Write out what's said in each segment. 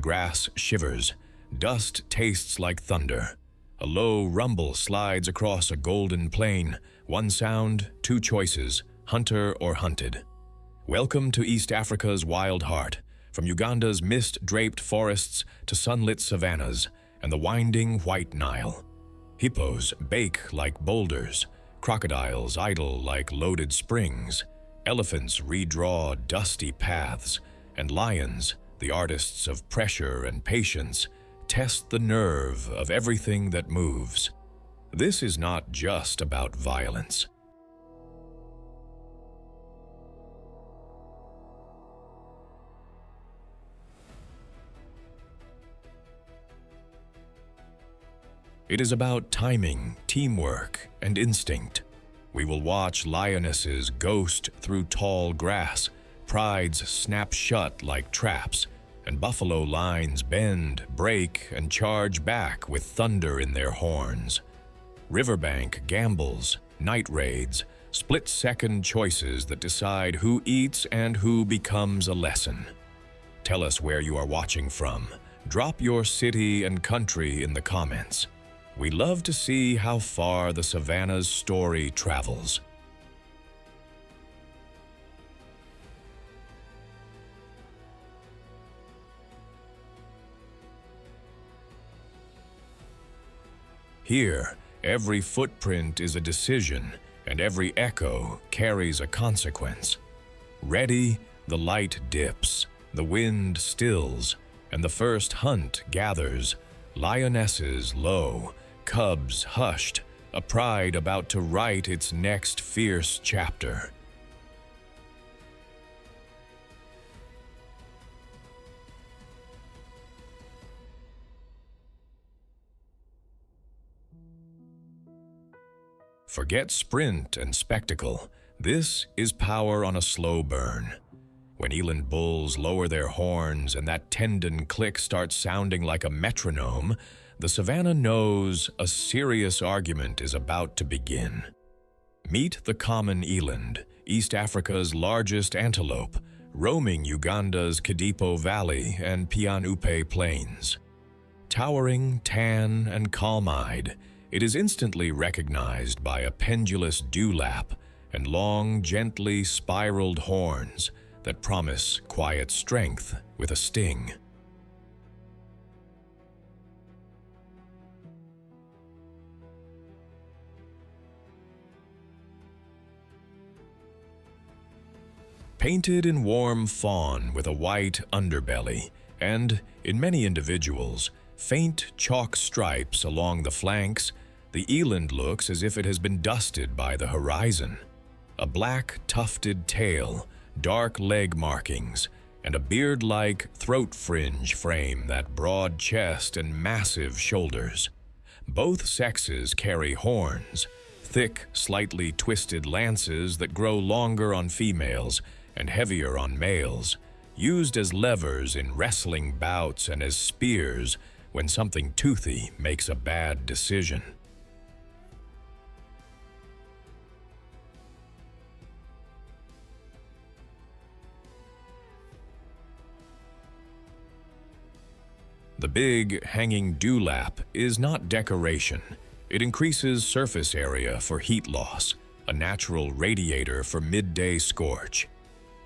The grass shivers. Dust tastes like thunder. A low rumble slides across a golden plain. One sound, two choices, hunter or hunted. Welcome to East Africa's wild heart, from Uganda's mist-draped forests to sunlit savannas and the winding White Nile. Hippos bake like boulders, crocodiles idle like loaded springs, elephants redraw dusty paths, and lions, the artists of pressure and patience, test the nerve of everything that moves. This is not just about violence. It is about timing, teamwork, and instinct. We will watch lionesses ghost through tall grass, prides snap shut like traps, and buffalo lines bend, break, and charge back with thunder in their horns. Riverbank gambles, night raids, split-second choices that decide who eats and who becomes a lesson. Tell us where you are watching from. Drop your city and country in the comments. We love to see how far the savannah's story travels. Here, every footprint is a decision, and every echo carries a consequence. Ready, the light dips, the wind stills, and the first hunt gathers. Lionesses low, cubs hushed, a pride about to write its next fierce chapter. Forget sprint and spectacle. This is power on a slow burn. When eland bulls lower their horns and that tendon click starts sounding like a metronome, the savannah knows a serious argument is about to begin. Meet the common eland, East Africa's largest antelope, roaming Uganda's Kidepo Valley and Pianupe Plains. Towering, tan, and calm-eyed, it is instantly recognized by a pendulous dewlap and long, gently spiraled horns that promise quiet strength with a sting. Painted in warm fawn with a white underbelly, and, in many individuals, faint chalk stripes along the flanks, the eland looks as if it has been dusted by the horizon. A black tufted tail, dark leg markings, and a beard-like throat fringe frame that broad chest and massive shoulders. Both sexes carry horns, thick, slightly twisted lances that grow longer on females and heavier on males, used as levers in wrestling bouts and as spears when something toothy makes a bad decision. The big, hanging dewlap is not decoration. It increases surface area for heat loss, a natural radiator for midday scorch.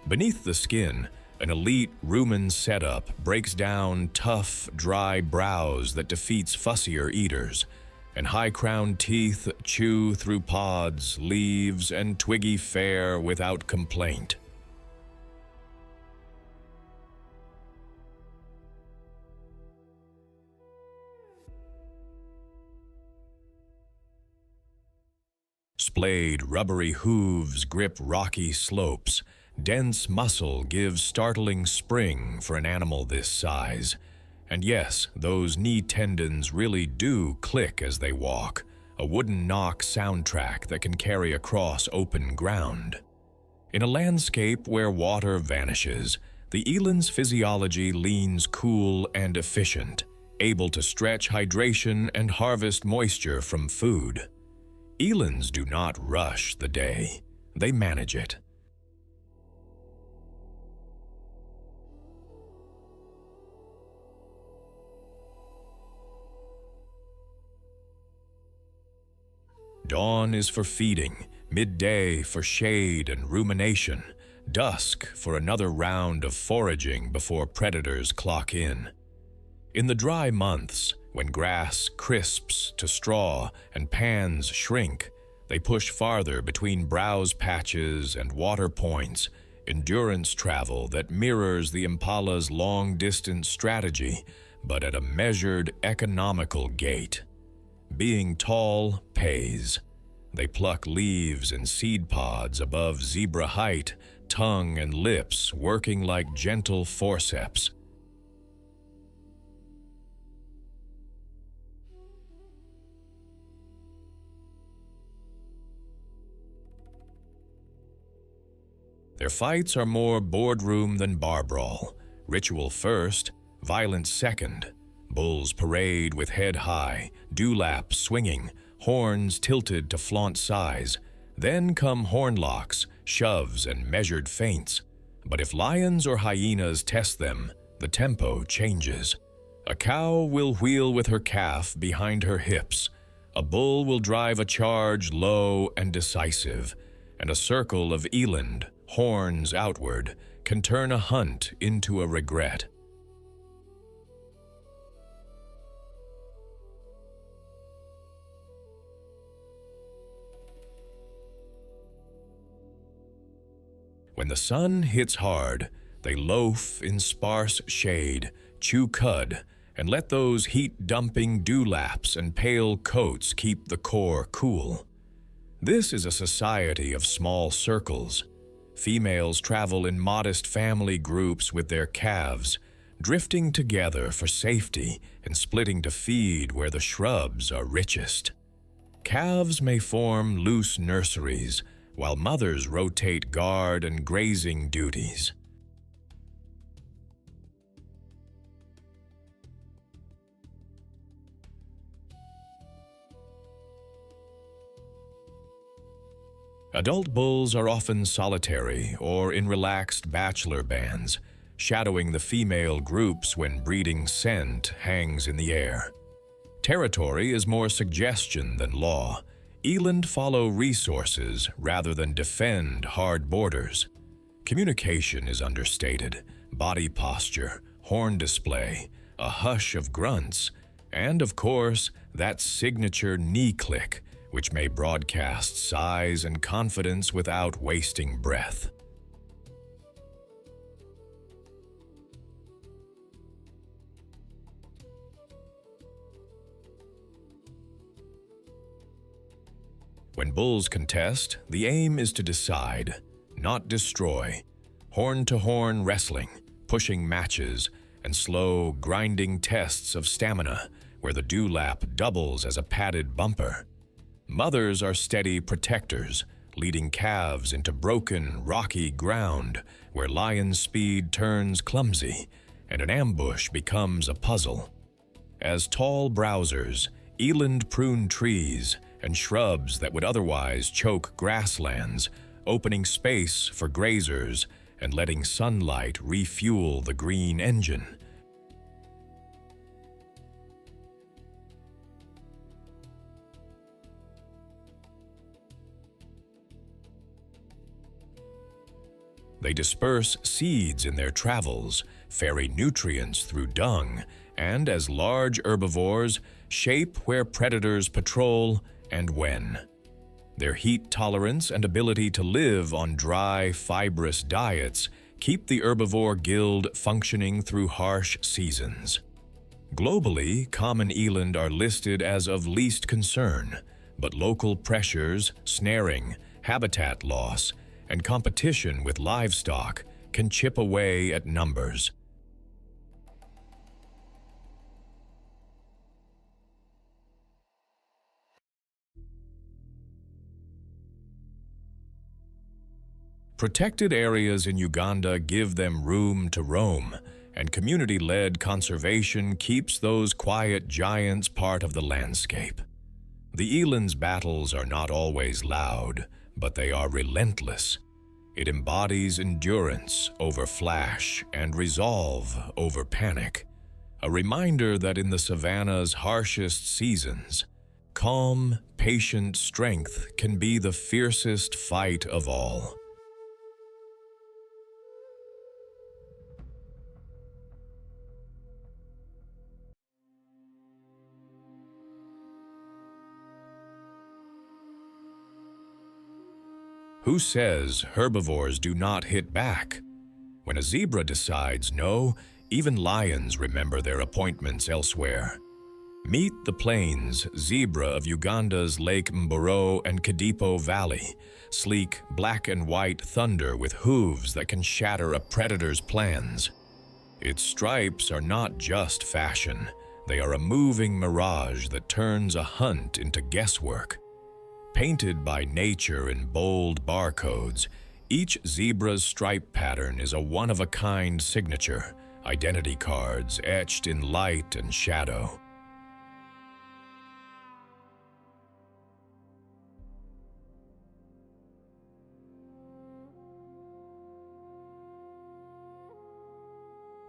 Beneath the skin, an elite rumen setup breaks down tough, dry browse that defeats fussier eaters, and high-crowned teeth chew through pods, leaves, and twiggy fare without complaint. Splayed, rubbery hooves grip rocky slopes. Dense muscle gives startling spring for an animal this size. And yes, those knee tendons really do click as they walk, a wooden knock soundtrack that can carry across open ground. In a landscape where water vanishes, the eland's physiology leans cool and efficient, able to stretch hydration and harvest moisture from food. Elands do not rush the day, they manage it. Dawn is for feeding, midday for shade and rumination, dusk for another round of foraging before predators clock in. In the dry months, when grass crisps to straw and pans shrink, they push farther between browse patches and water points, endurance travel that mirrors the impala's long-distance strategy, but at a measured, economical gait. Being tall pays. They pluck leaves and seed pods above zebra height, tongue and lips working like gentle forceps. Their fights are more boardroom than bar brawl. Ritual first, violence second. Bulls parade with head high, dewlaps swinging, horns tilted to flaunt size. Then come hornlocks, shoves, and measured feints. But if lions or hyenas test them, the tempo changes. A cow will wheel with her calf behind her hips. A bull will drive a charge low and decisive. And a circle of eland, horns outward, can turn a hunt into a regret. When the sun hits hard, they loaf in sparse shade, chew cud, and let those heat-dumping dewlaps and pale coats keep the core cool. This is a society of small circles. Females travel in modest family groups with their calves, drifting together for safety and splitting to feed where the shrubs are richest. Calves may form loose nurseries, while mothers rotate guard and grazing duties. Adult bulls are often solitary or in relaxed bachelor bands, shadowing the female groups when breeding scent hangs in the air. Territory is more suggestion than law. Eland follow resources rather than defend hard borders. Communication is understated, body posture, horn display, a hush of grunts, and of course, that signature knee click, which may broadcast size and confidence without wasting breath. When bulls contest, the aim is to decide, not destroy. Horn-to-horn wrestling, pushing matches, and slow, grinding tests of stamina, where the dewlap doubles as a padded bumper. Mothers are steady protectors, leading calves into broken, rocky ground, where lion speed turns clumsy, and an ambush becomes a puzzle. As tall browsers, eland prune trees, and shrubs that would otherwise choke grasslands, opening space for grazers and letting sunlight refuel the green engine. They disperse seeds in their travels, ferry nutrients through dung, and as large herbivores, shape where predators patrol and when. Their heat tolerance and ability to live on dry, fibrous diets keep the herbivore guild functioning through harsh seasons. Globally, common eland are listed as of least concern, but local pressures, snaring, habitat loss, and competition with livestock can chip away at numbers. Protected areas in Uganda give them room to roam, and community-led conservation keeps those quiet giants part of the landscape. The eland's battles are not always loud, but they are relentless. It embodies endurance over flash and resolve over panic, a reminder that in the savannah's harshest seasons, Calm, patient strength can be the fiercest fight of all. Who says herbivores do not hit back? When a zebra decides no, even lions remember their appointments elsewhere. Meet the plains zebra of Uganda's Lake Mburo and Kidepo Valley, sleek black and white thunder with hooves that can shatter a predator's plans. Its stripes are not just fashion, they are a moving mirage that turns a hunt into guesswork. Painted by nature in bold barcodes, each zebra's stripe pattern is a one-of-a-kind signature, identity cards etched in light and shadow.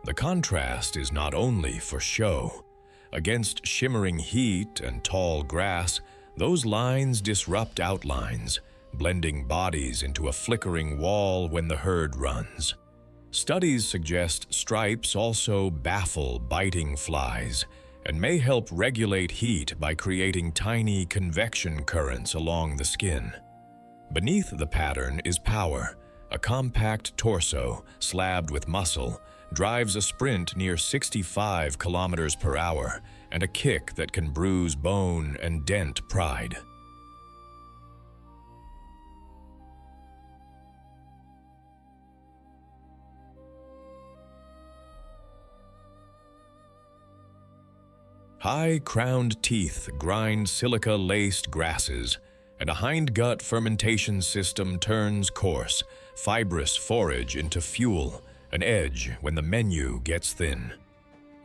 The contrast is not only for show. Against shimmering heat and tall grass, those lines disrupt outlines, blending bodies into a flickering wall when the herd runs. Studies suggest stripes also baffle biting flies and may help regulate heat by creating tiny convection currents along the skin. Beneath the pattern is power. A compact torso, slabbed with muscle, drives a sprint near 65 kilometers per hour and a kick that can bruise bone and dent pride. High-crowned teeth grind silica-laced grasses, and a hindgut fermentation system turns coarse, fibrous forage into fuel, an edge when the menu gets thin.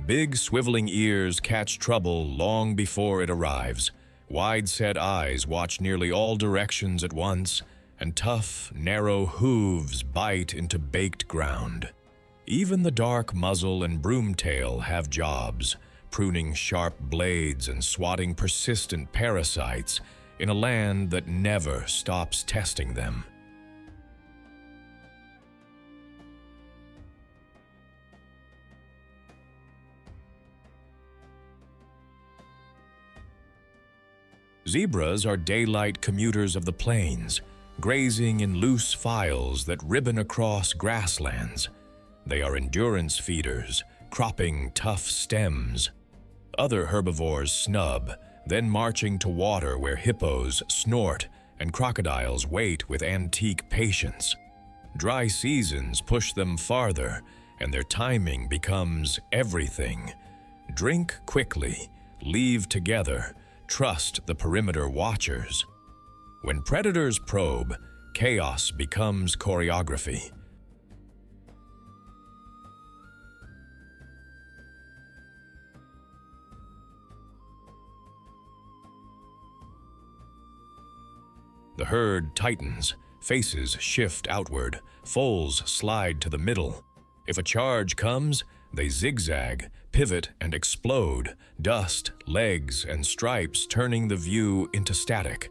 Big swiveling ears catch trouble long before it arrives. Wide-set eyes watch nearly all directions at once, and tough, narrow hooves bite into baked ground. Even the dark muzzle and broomtail have jobs, pruning sharp blades and swatting persistent parasites in a land that never stops testing them. Zebras are daylight commuters of the plains, grazing in loose files that ribbon across grasslands. They are endurance feeders, cropping tough stems. Other herbivores snub, then marching to water where hippos snort and crocodiles wait with antique patience. Dry seasons push them farther, and their timing becomes everything. Drink quickly, leave together, trust the perimeter watchers. When predators probe, chaos becomes choreography. The herd tightens, faces shift outward, foals slide to the middle. If a charge comes, they zigzag, pivot, and explode, dust, legs, and stripes turning the view into static.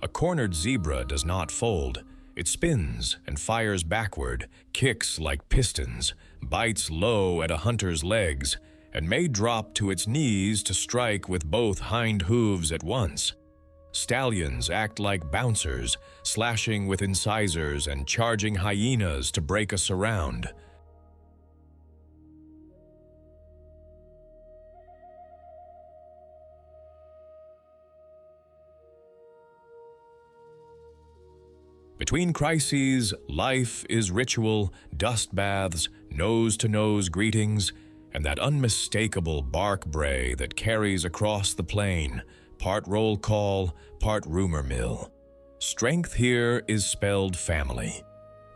A cornered zebra does not fold. It spins and fires backward, kicks like pistons, bites low at a hunter's legs, and may drop to its knees to strike with both hind hooves at once. Stallions act like bouncers, slashing with incisors and charging hyenas to break a surround. Between crises, life is ritual, dust baths, nose-to-nose greetings, and that unmistakable bark bray that carries across the plain, part roll call, part rumor mill. Strength here is spelled family.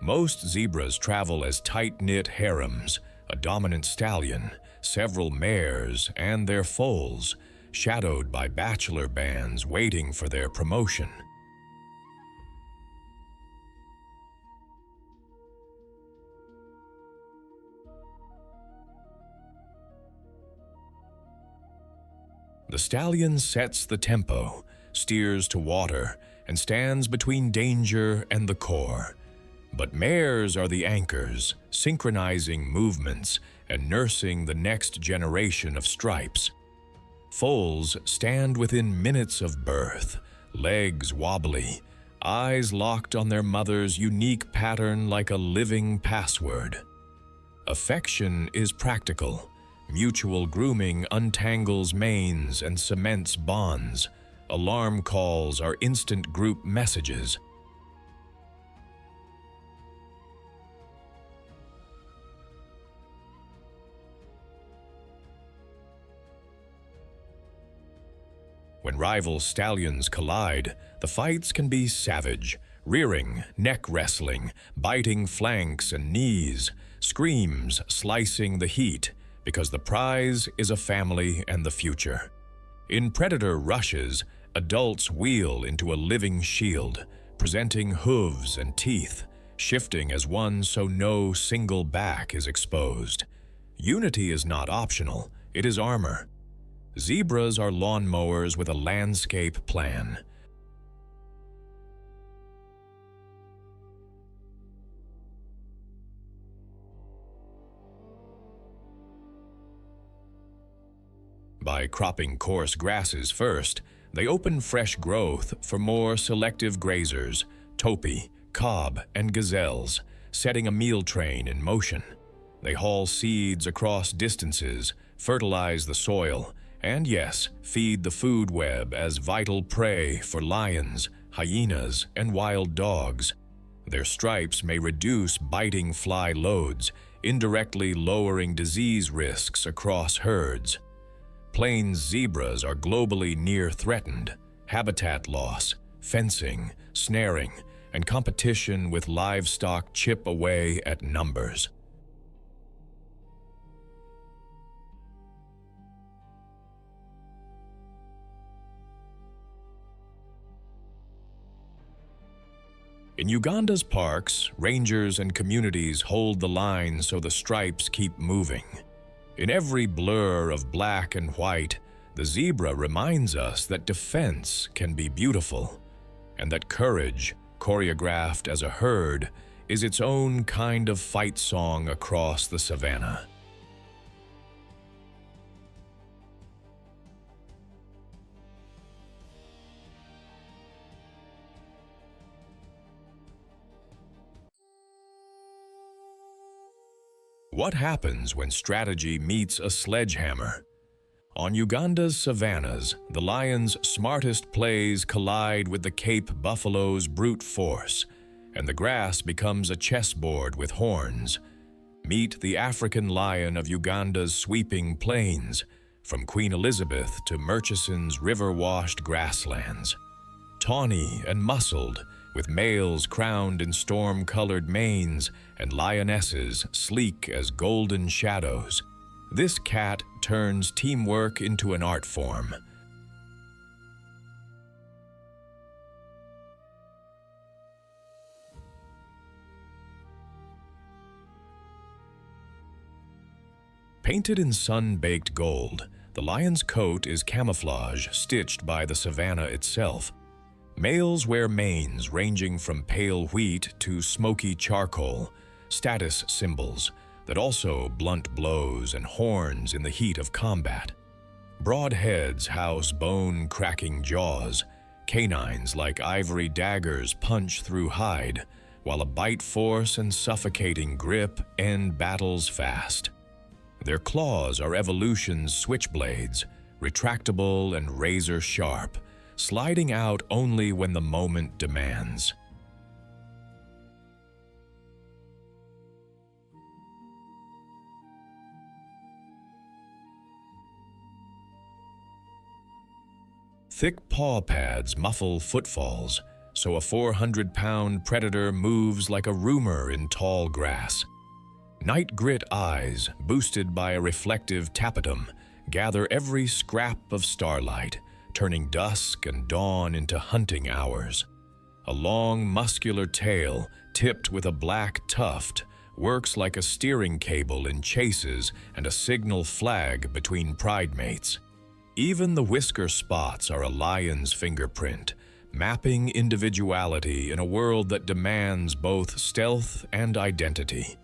Most zebras travel as tight-knit harems, a dominant stallion, several mares, and their foals, shadowed by bachelor bands waiting for their promotion. The stallion sets the tempo, steers to water, and stands between danger and the core. But mares are the anchors, synchronizing movements and nursing the next generation of stripes. Foals stand within minutes of birth, legs wobbly, eyes locked on their mother's unique pattern like a living password. Affection is practical. Mutual grooming untangles manes and cements bonds. Alarm calls are instant group messages. When rival stallions collide, the fights can be savage, rearing, neck wrestling, biting flanks and knees, screams slicing the heat, because the prize is a family and the future. In predator rushes, adults wheel into a living shield, presenting hooves and teeth, shifting as one so no single back is exposed. Unity is not optional, it is armor. Zebras are lawnmowers with a landscape plan. By cropping coarse grasses first, they open fresh growth for more selective grazers, topee, cob, and gazelles, setting a meal train in motion. They haul seeds across distances, fertilize the soil, and yes, feed the food web as vital prey for lions, hyenas, and wild dogs. Their stripes may reduce biting fly loads, indirectly lowering disease risks across herds. Plains zebras are globally near threatened. Habitat loss, fencing, snaring, and competition with livestock chip away at numbers. In Uganda's parks, rangers and communities hold the line so the stripes keep moving. In every blur of black and white, the zebra reminds us that defense can be beautiful, and that courage, choreographed as a herd, is its own kind of fight song across the savannah. What happens when strategy meets a sledgehammer? On Uganda's savannas, the lion's smartest plays collide with the Cape buffalo's brute force, and the grass becomes a chessboard with horns. Meet the African lion of Uganda's sweeping plains, from Queen Elizabeth to Murchison's river-washed grasslands. Tawny and muscled, with males crowned in storm-colored manes and lionesses sleek as golden shadows, this cat turns teamwork into an art form. Painted in sun-baked gold, the lion's coat is camouflage stitched by the savanna itself. Males wear manes ranging from pale wheat to smoky charcoal, status symbols that also blunt blows and horns in the heat of combat. Broad heads house bone-cracking jaws. Canines like ivory daggers punch through hide, while a bite force and suffocating grip end battles fast. Their claws are evolution's switchblades, retractable and razor-sharp, sliding out only when the moment demands. Thick paw pads muffle footfalls, so a 400-pound predator moves like a rumor in tall grass. Night grit eyes, boosted by a reflective tapetum, gather every scrap of starlight, turning dusk and dawn into hunting hours. A long, muscular tail, tipped with a black tuft, works like a steering cable in chases and a signal flag between pride mates. Even the whisker spots are a lion's fingerprint, mapping individuality in a world that demands both stealth and identity.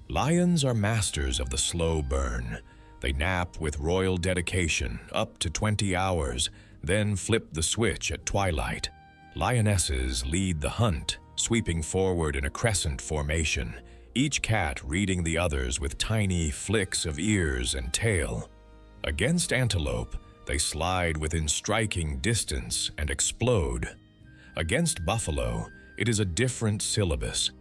Lions are masters of the slow burn. They nap with royal dedication, up to 20 hours, then flip the switch at twilight. Lionesses lead the hunt, sweeping forward in a crescent formation, each cat reading the others with tiny flicks of ears and tail. Against antelope, they slide within striking distance and explode. Against buffalo, it is a different syllabus.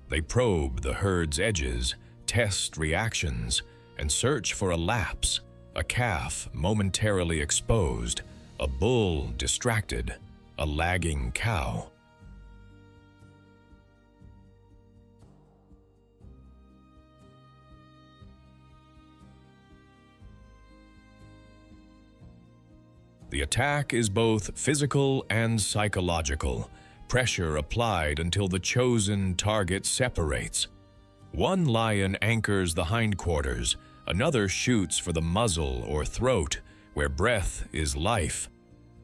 They probe the herd's edges, test reactions, and search for a lapse, a calf momentarily exposed, a bull distracted, a lagging cow. The attack is both physical and psychological, pressure applied until the chosen target separates. One lion anchors the hindquarters, another shoots for the muzzle or throat, where breath is life.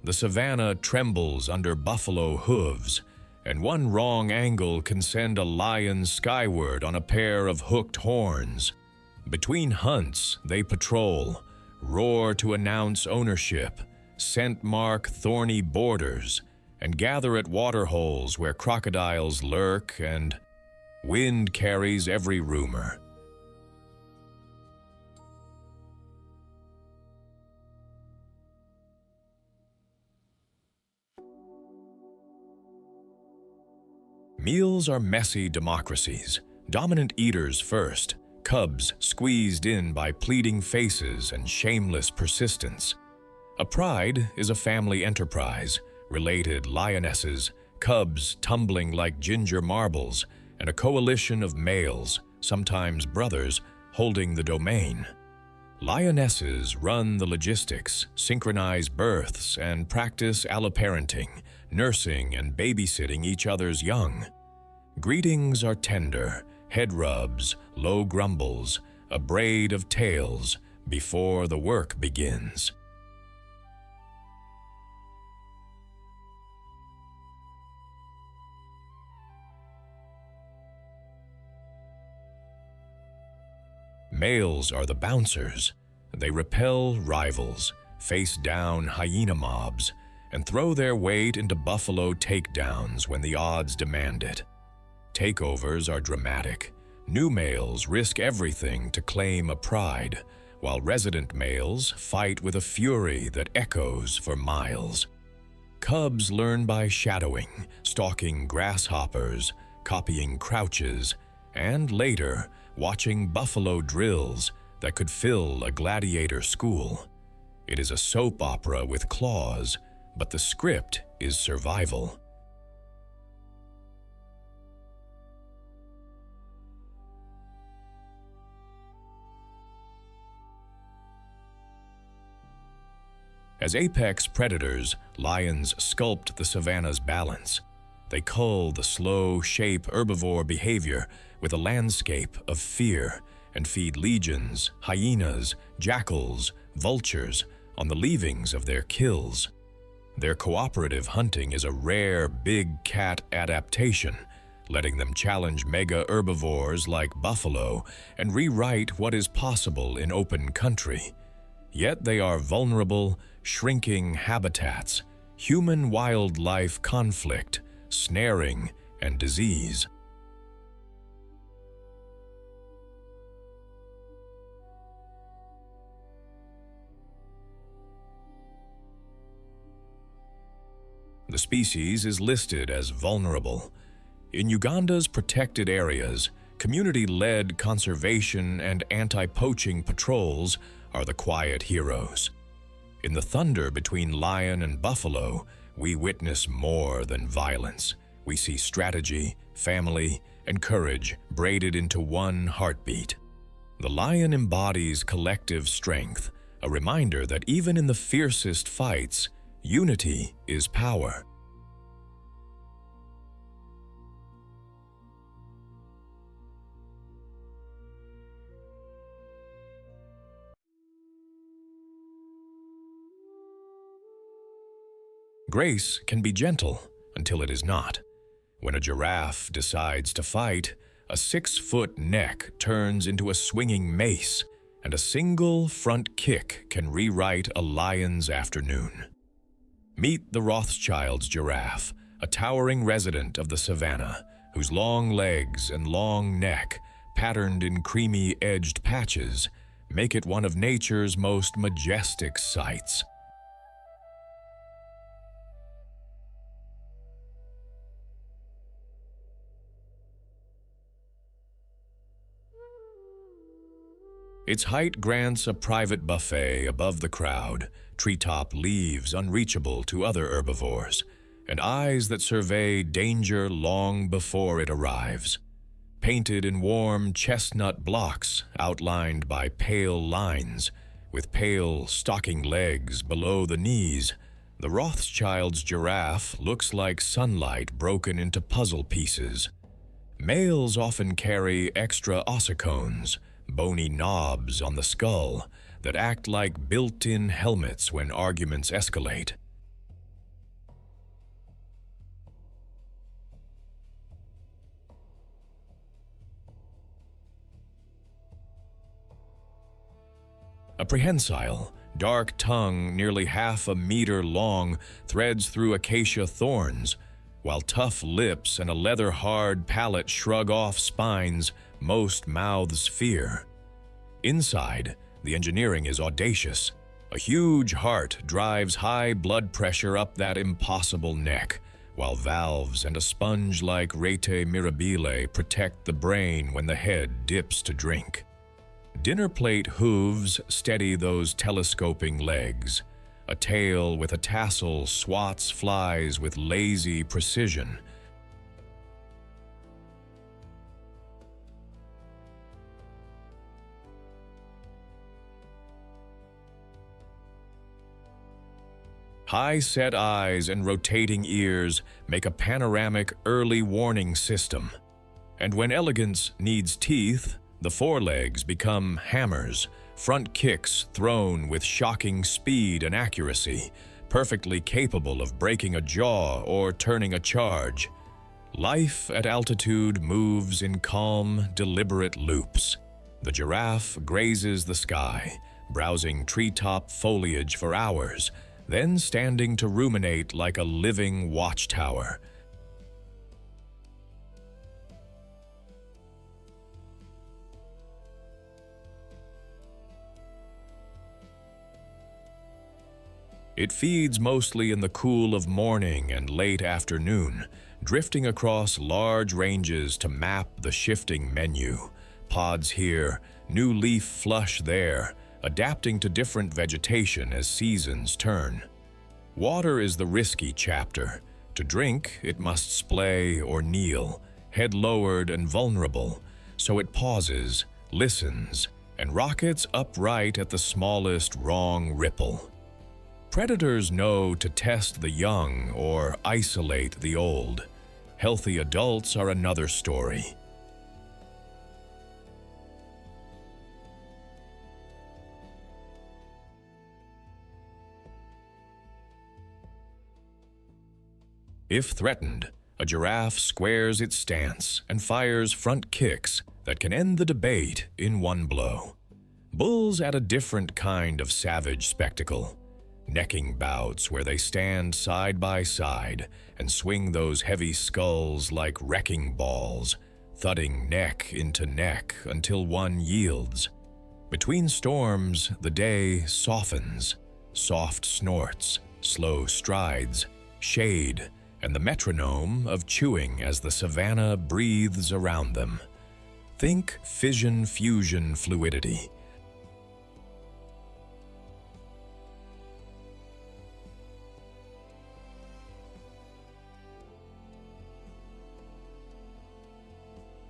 The savannah trembles under buffalo hooves, and one wrong angle can send a lion skyward on a pair of hooked horns. Between hunts, they patrol, roar to announce ownership, scent mark thorny borders, and gather at waterholes where crocodiles lurk, and wind carries every rumor. Meals are messy democracies, dominant eaters first, cubs squeezed in by pleading faces and shameless persistence. A pride is a family enterprise, related lionesses, cubs tumbling like ginger marbles, and a coalition of males, sometimes brothers, holding the domain. Lionesses run the logistics, synchronize births, and practice alloparenting, nursing and babysitting each other's young. Greetings are tender, head rubs, low grumbles, a braid of tails before the work begins. Males are the bouncers. They repel rivals, face down hyena mobs, and throw their weight into buffalo takedowns when the odds demand it. Takeovers are dramatic. New males risk everything to claim a pride, while resident males fight with a fury that echoes for miles. Cubs learn by shadowing, stalking grasshoppers, copying crouches, and later, watching buffalo drills that could fill a gladiator school. It is a soap opera with claws, but the script is survival. As apex predators, lions sculpt the savanna's balance. They cull the slow, shape herbivore behavior with a landscape of fear and feed legions, hyenas, jackals, vultures on the leavings of their kills. Their cooperative hunting is a rare big cat adaptation, letting them challenge mega herbivores like buffalo and rewrite what is possible in open country. Yet they are vulnerable, shrinking habitats, human-wildlife conflict, snaring, and disease. The species is listed as vulnerable. In Uganda's protected areas, community-led conservation and anti-poaching patrols are the quiet heroes. In the thunder between lion and buffalo, we witness more than violence. We see strategy, family, and courage braided into one heartbeat. The lion embodies collective strength, a reminder that even in the fiercest fights, unity is power. Grace can be gentle until it is not. When a giraffe decides to fight, a 6-foot neck turns into a swinging mace, and a single front kick can rewrite a lion's afternoon. Meet the Rothschild's giraffe, a towering resident of the savannah, whose long legs and long neck, patterned in creamy-edged patches, make it one of nature's most majestic sights. Its height grants a private buffet above the crowd, treetop leaves unreachable to other herbivores, and eyes that survey danger long before it arrives. Painted in warm chestnut blocks outlined by pale lines, with pale, stocking legs below the knees, the Rothschild's giraffe looks like sunlight broken into puzzle pieces. Males often carry extra ossicones, bony knobs on the skull that act like built-in helmets when arguments escalate. A prehensile, dark tongue nearly half a meter long threads through acacia thorns, while tough lips and a leather-hard palate shrug off spines most mouths fear. Inside, the engineering is audacious. A huge heart drives high blood pressure up that impossible neck, while valves and a sponge-like rete mirabile protect the brain when the head dips to drink. Dinner plate hooves steady those telescoping legs. A tail with a tassel swats flies with lazy precision. High-set eyes and rotating ears make a panoramic early warning system. And when elegance needs teeth, the forelegs become hammers, front kicks thrown with shocking speed and accuracy, perfectly capable of breaking a jaw or turning a charge. Life at altitude moves in calm, deliberate loops. The giraffe grazes the sky, browsing treetop foliage for hours, then standing to ruminate like a living watchtower. It feeds mostly in the cool of morning and late afternoon, drifting across large ranges to map the shifting menu. Pods here, new leaf flush there, adapting to different vegetation as seasons turn. Water is the risky chapter. To drink, it must splay or kneel, head lowered and vulnerable, so it pauses, listens, and rockets upright at the smallest wrong ripple. Predators know to test the young or isolate the old. Healthy adults are another story. If threatened, a giraffe squares its stance and fires front kicks that can end the debate in one blow. Bulls add a different kind of savage spectacle. Necking bouts where they stand side by side and swing those heavy skulls like wrecking balls, thudding neck into neck until one yields. Between storms, the day softens. Soft snorts, slow strides, shade, and the metronome of chewing as the savannah breathes around them. Think fission-fusion fluidity.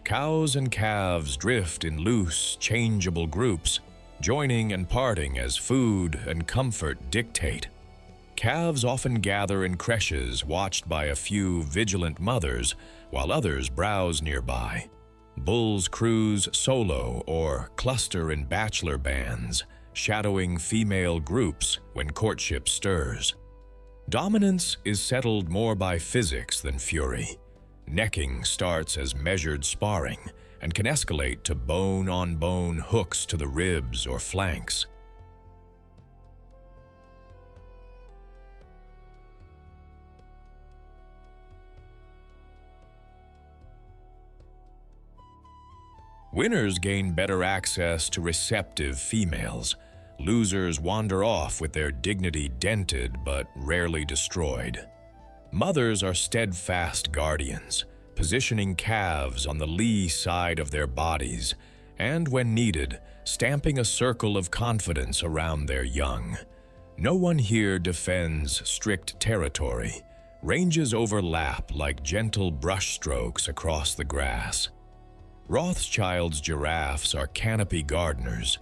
Cows and calves drift in loose, changeable groups, joining and parting as food and comfort dictate. Calves often gather in creches watched by a few vigilant mothers, while others browse nearby. Bulls cruise solo or cluster in bachelor bands, shadowing female groups when courtship stirs. Dominance is settled more by physics than fury. Necking starts as measured sparring and can escalate to bone-on-bone hooks to the ribs or flanks. Winners gain better access to receptive females. Losers wander off with their dignity dented but rarely destroyed. Mothers are steadfast guardians, positioning calves on the lee side of their bodies, and when needed, stamping a circle of confidence around their young. No one here defends strict territory. Ranges overlap like gentle brushstrokes across the grass. Rothschild's giraffes are canopy gardeners.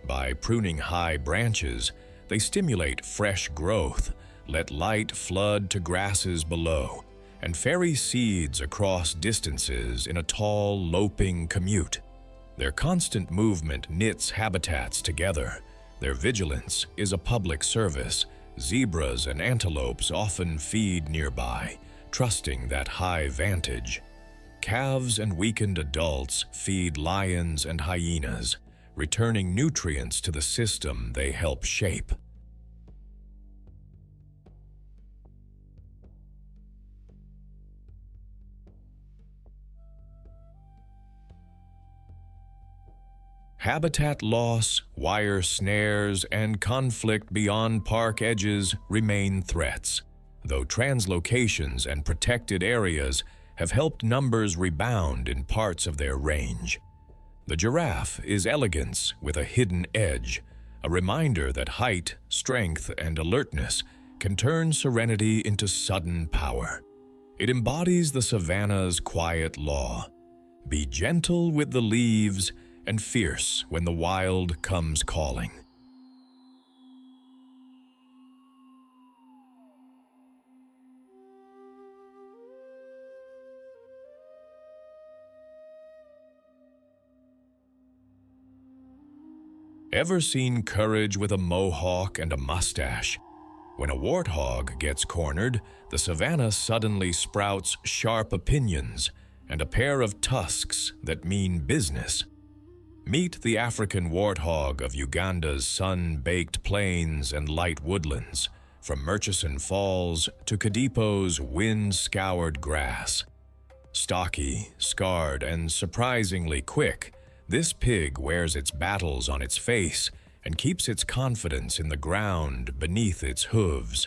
By pruning high branches, they stimulate fresh growth, let light flood to grasses below, and ferry seeds across distances in a tall, loping commute. Their constant movement knits habitats together. Their vigilance is a public service. Zebras and antelopes often feed nearby, trusting that high vantage. Calves and weakened adults feed lions and hyenas, returning nutrients to the system they help shape. Habitat loss, wire snares, and conflict beyond park edges remain threats, though translocations and protected areas have helped numbers rebound in parts of their range. The giraffe is elegance with a hidden edge, a reminder that height, strength, and alertness can turn serenity into sudden power. It embodies the savannah's quiet law. Be gentle with the leaves and fierce when the wild comes calling. Ever seen courage with a mohawk and a mustache? When a warthog gets cornered, the savannah suddenly sprouts sharp opinions and a pair of tusks that mean business. Meet the African warthog of Uganda's sun-baked plains and light woodlands, from Murchison Falls to Kidepo's wind-scoured grass. Stocky, scarred, and surprisingly quick, this pig wears its battles on its face and keeps its confidence in the ground beneath its hooves.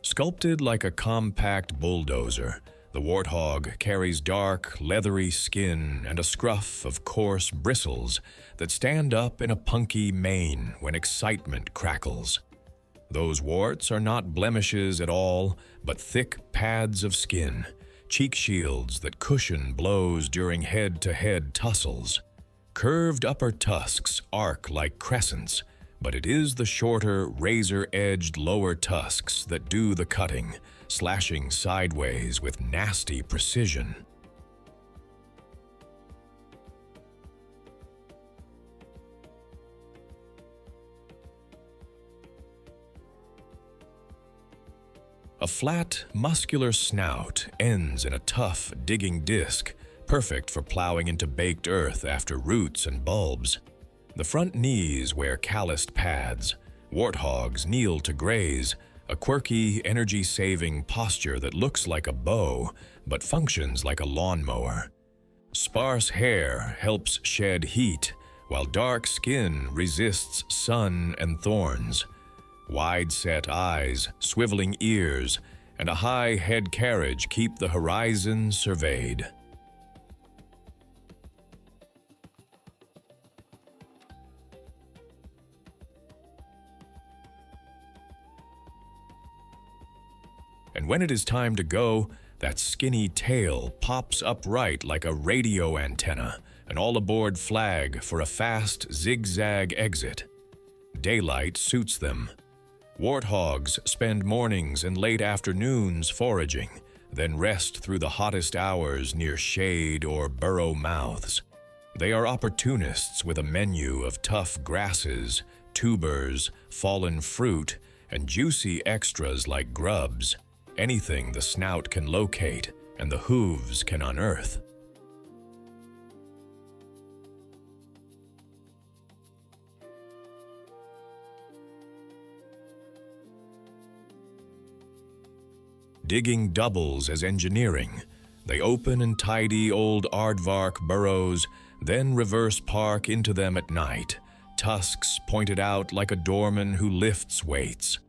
Sculpted like a compact bulldozer, the warthog carries dark, leathery skin and a scruff of coarse bristles that stand up in a punky mane when excitement crackles. Those warts are not blemishes at all, but thick pads of skin, cheek shields that cushion blows during head-to-head tussles. Curved upper tusks arc like crescents, but it is the shorter, razor-edged lower tusks that do the cutting, slashing sideways with nasty precision. A flat, muscular snout ends in a tough, digging disc, perfect for plowing into baked earth after roots and bulbs. The front knees wear calloused pads. Warthogs kneel to graze, a quirky, energy-saving posture that looks like a bow, but functions like a lawnmower. Sparse hair helps shed heat, while dark skin resists sun and thorns. Wide-set eyes, swiveling ears, and a high head carriage keep the horizon surveyed. And when it is time to go, that skinny tail pops upright like a radio antenna, an all-aboard flag for a fast zigzag exit. Daylight suits them. Warthogs spend mornings and late afternoons foraging, then rest through the hottest hours near shade or burrow mouths. They are opportunists with a menu of tough grasses, tubers, fallen fruit, and juicy extras like grubs, anything the snout can locate and the hooves can unearth. Digging doubles as engineering. They open and tidy old aardvark burrows, then reverse park into them at night, tusks pointed out like a doorman who lifts weights.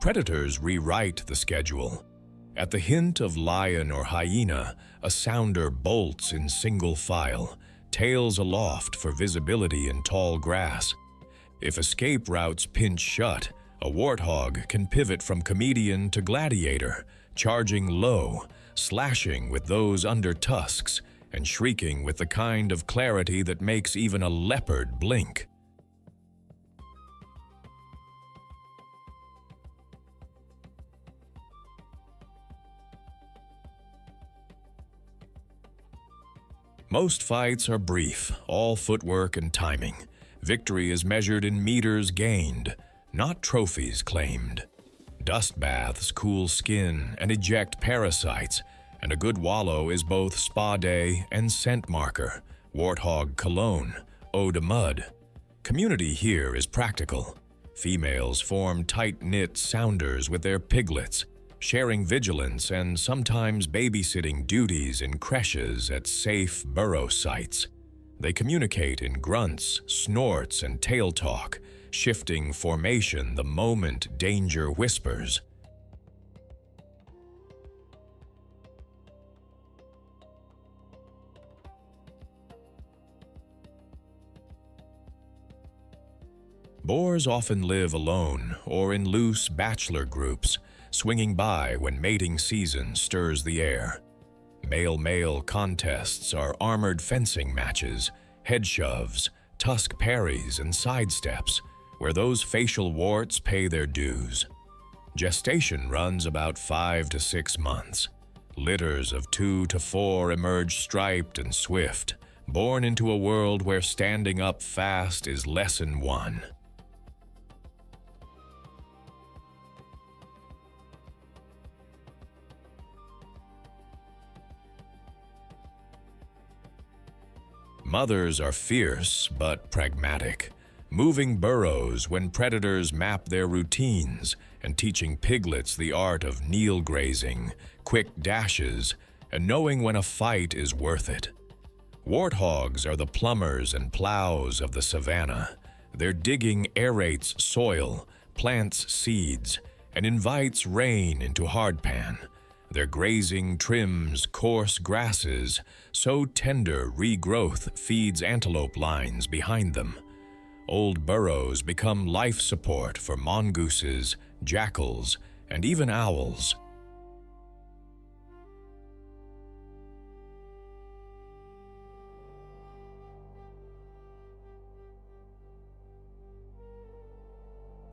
Predators rewrite the schedule. At the hint of lion or hyena, a sounder bolts in single file, tails aloft for visibility in tall grass. If escape routes pinch shut, a warthog can pivot from comedian to gladiator, charging low, slashing with those under tusks, and shrieking with the kind of clarity that makes even a leopard blink. Most fights are brief, all footwork and timing. Victory is measured in meters gained, not trophies claimed. Dust baths cool skin and eject parasites, and a good wallow is both spa day and scent marker, warthog cologne, eau de mud. Community here is practical. Females form tight-knit sounders with their piglets, sharing vigilance and sometimes babysitting duties in creches at safe burrow sites. They communicate in grunts, snorts, and tail talk, shifting formation the moment danger whispers. Boars often live alone or in loose bachelor groups, swinging by when mating season stirs the air. Male-male contests are armored fencing matches, head shoves, tusk parries, and sidesteps, where those facial warts pay their dues. Gestation runs about 5 to 6 months. Litters of 2 to 4 emerge striped and swift, born into a world where standing up fast is lesson 1. Mothers are fierce but pragmatic, moving burrows when predators map their routines and teaching piglets the art of kneel grazing, quick dashes, and knowing when a fight is worth it. Warthogs are the plumbers and plows of the savannah. Their digging aerates soil, plants seeds, and invites rain into hardpan. Their grazing trims coarse grasses, so tender regrowth feeds antelope lines behind them. Old burrows become life support for mongooses, jackals, and even owls.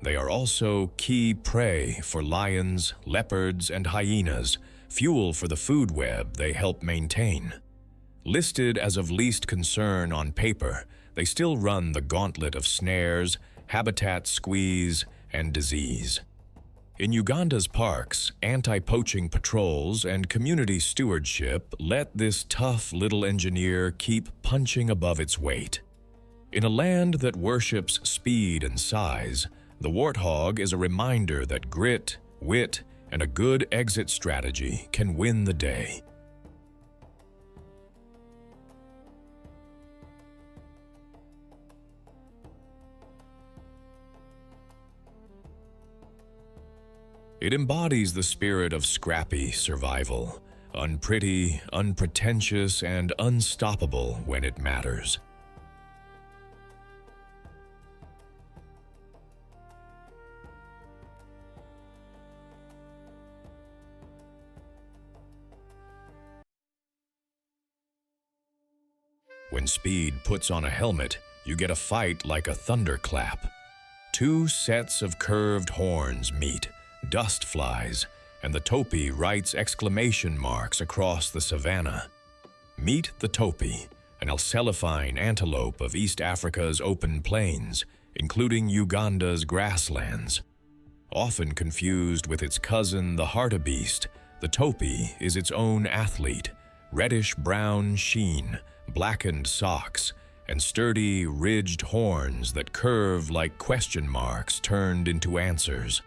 They are also key prey for lions, leopards, and hyenas, fuel for the food web they help maintain. Listed as of least concern on paper, they still run the gauntlet of snares, habitat squeeze, and disease. In Uganda's parks, anti-poaching patrols and community stewardship let this tough little engineer keep punching above its weight. In a land that worships speed and size, the warthog is a reminder that grit, wit, and a good exit strategy can win the day. It embodies the spirit of scrappy survival, unpretty, unpretentious, and unstoppable when it matters. When speed puts on a helmet, you get a fight like a thunderclap. Two sets of curved horns meet, dust flies, and the topee writes exclamation marks across the savannah. Meet the topee, an alcelephine antelope of East Africa's open plains, including Uganda's grasslands. Often confused with its cousin, the hartebeest, the topee is its own athlete, reddish-brown sheen, blackened socks, and sturdy, ridged horns that curve like question marks turned into answers.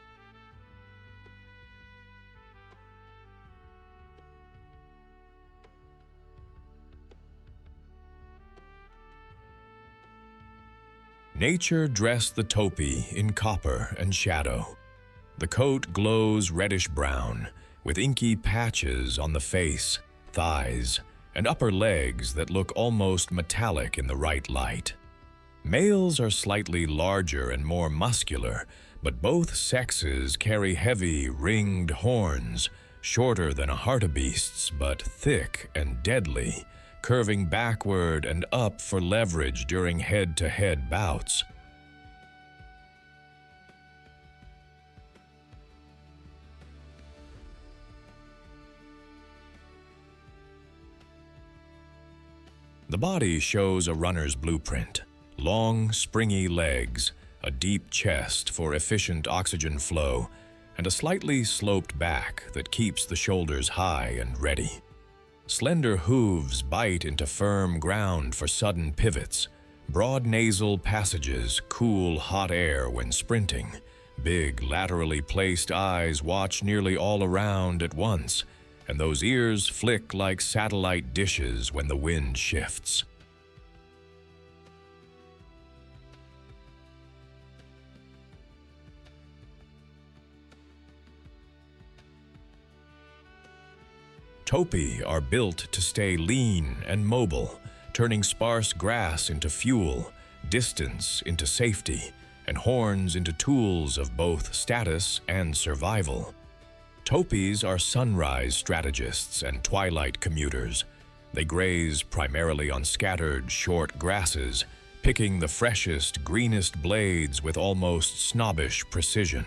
Nature dressed the topee in copper and shadow. The coat glows reddish-brown, with inky patches on the face, thighs, and upper legs that look almost metallic in the right light. Males are slightly larger and more muscular, but both sexes carry heavy, ringed horns, shorter than a hartebeest's but thick and deadly, curving backward and up for leverage during head-to-head bouts. The body shows a runner's blueprint: long, springy legs, a deep chest for efficient oxygen flow, and a slightly sloped back that keeps the shoulders high and ready. Slender hooves bite into firm ground for sudden pivots. Broad nasal passages cool hot air when sprinting. Big, laterally placed eyes watch nearly all around at once, and those ears flick like satellite dishes when the wind shifts. Topee are built to stay lean and mobile, turning sparse grass into fuel, distance into safety, and horns into tools of both status and survival. Topees are sunrise strategists and twilight commuters. They graze primarily on scattered, short grasses, picking the freshest, greenest blades with almost snobbish precision.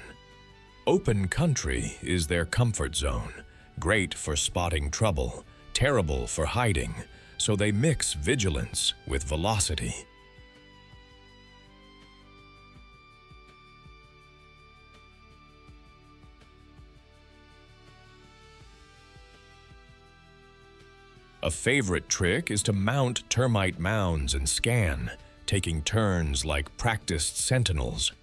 Open country is their comfort zone, great for spotting trouble, terrible for hiding, so they mix vigilance with velocity. A favorite trick is to mount termite mounds and scan, taking turns like practiced sentinels.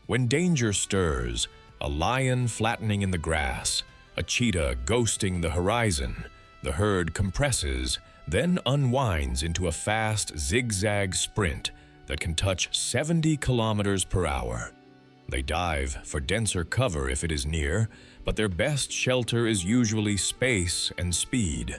When danger stirs, a lion flattening in the grass, a cheetah ghosting the horizon, the herd compresses, then unwinds into a fast zigzag sprint that can touch 70 kilometers per hour. They dive for denser cover if it is near, but their best shelter is usually space and speed.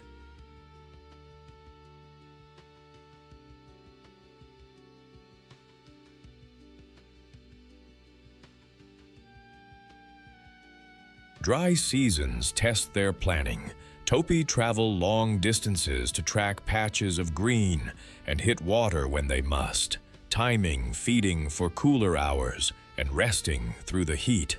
Dry seasons test their planning. Topee travel long distances to track patches of green and hit water when they must, timing feeding for cooler hours and resting through the heat.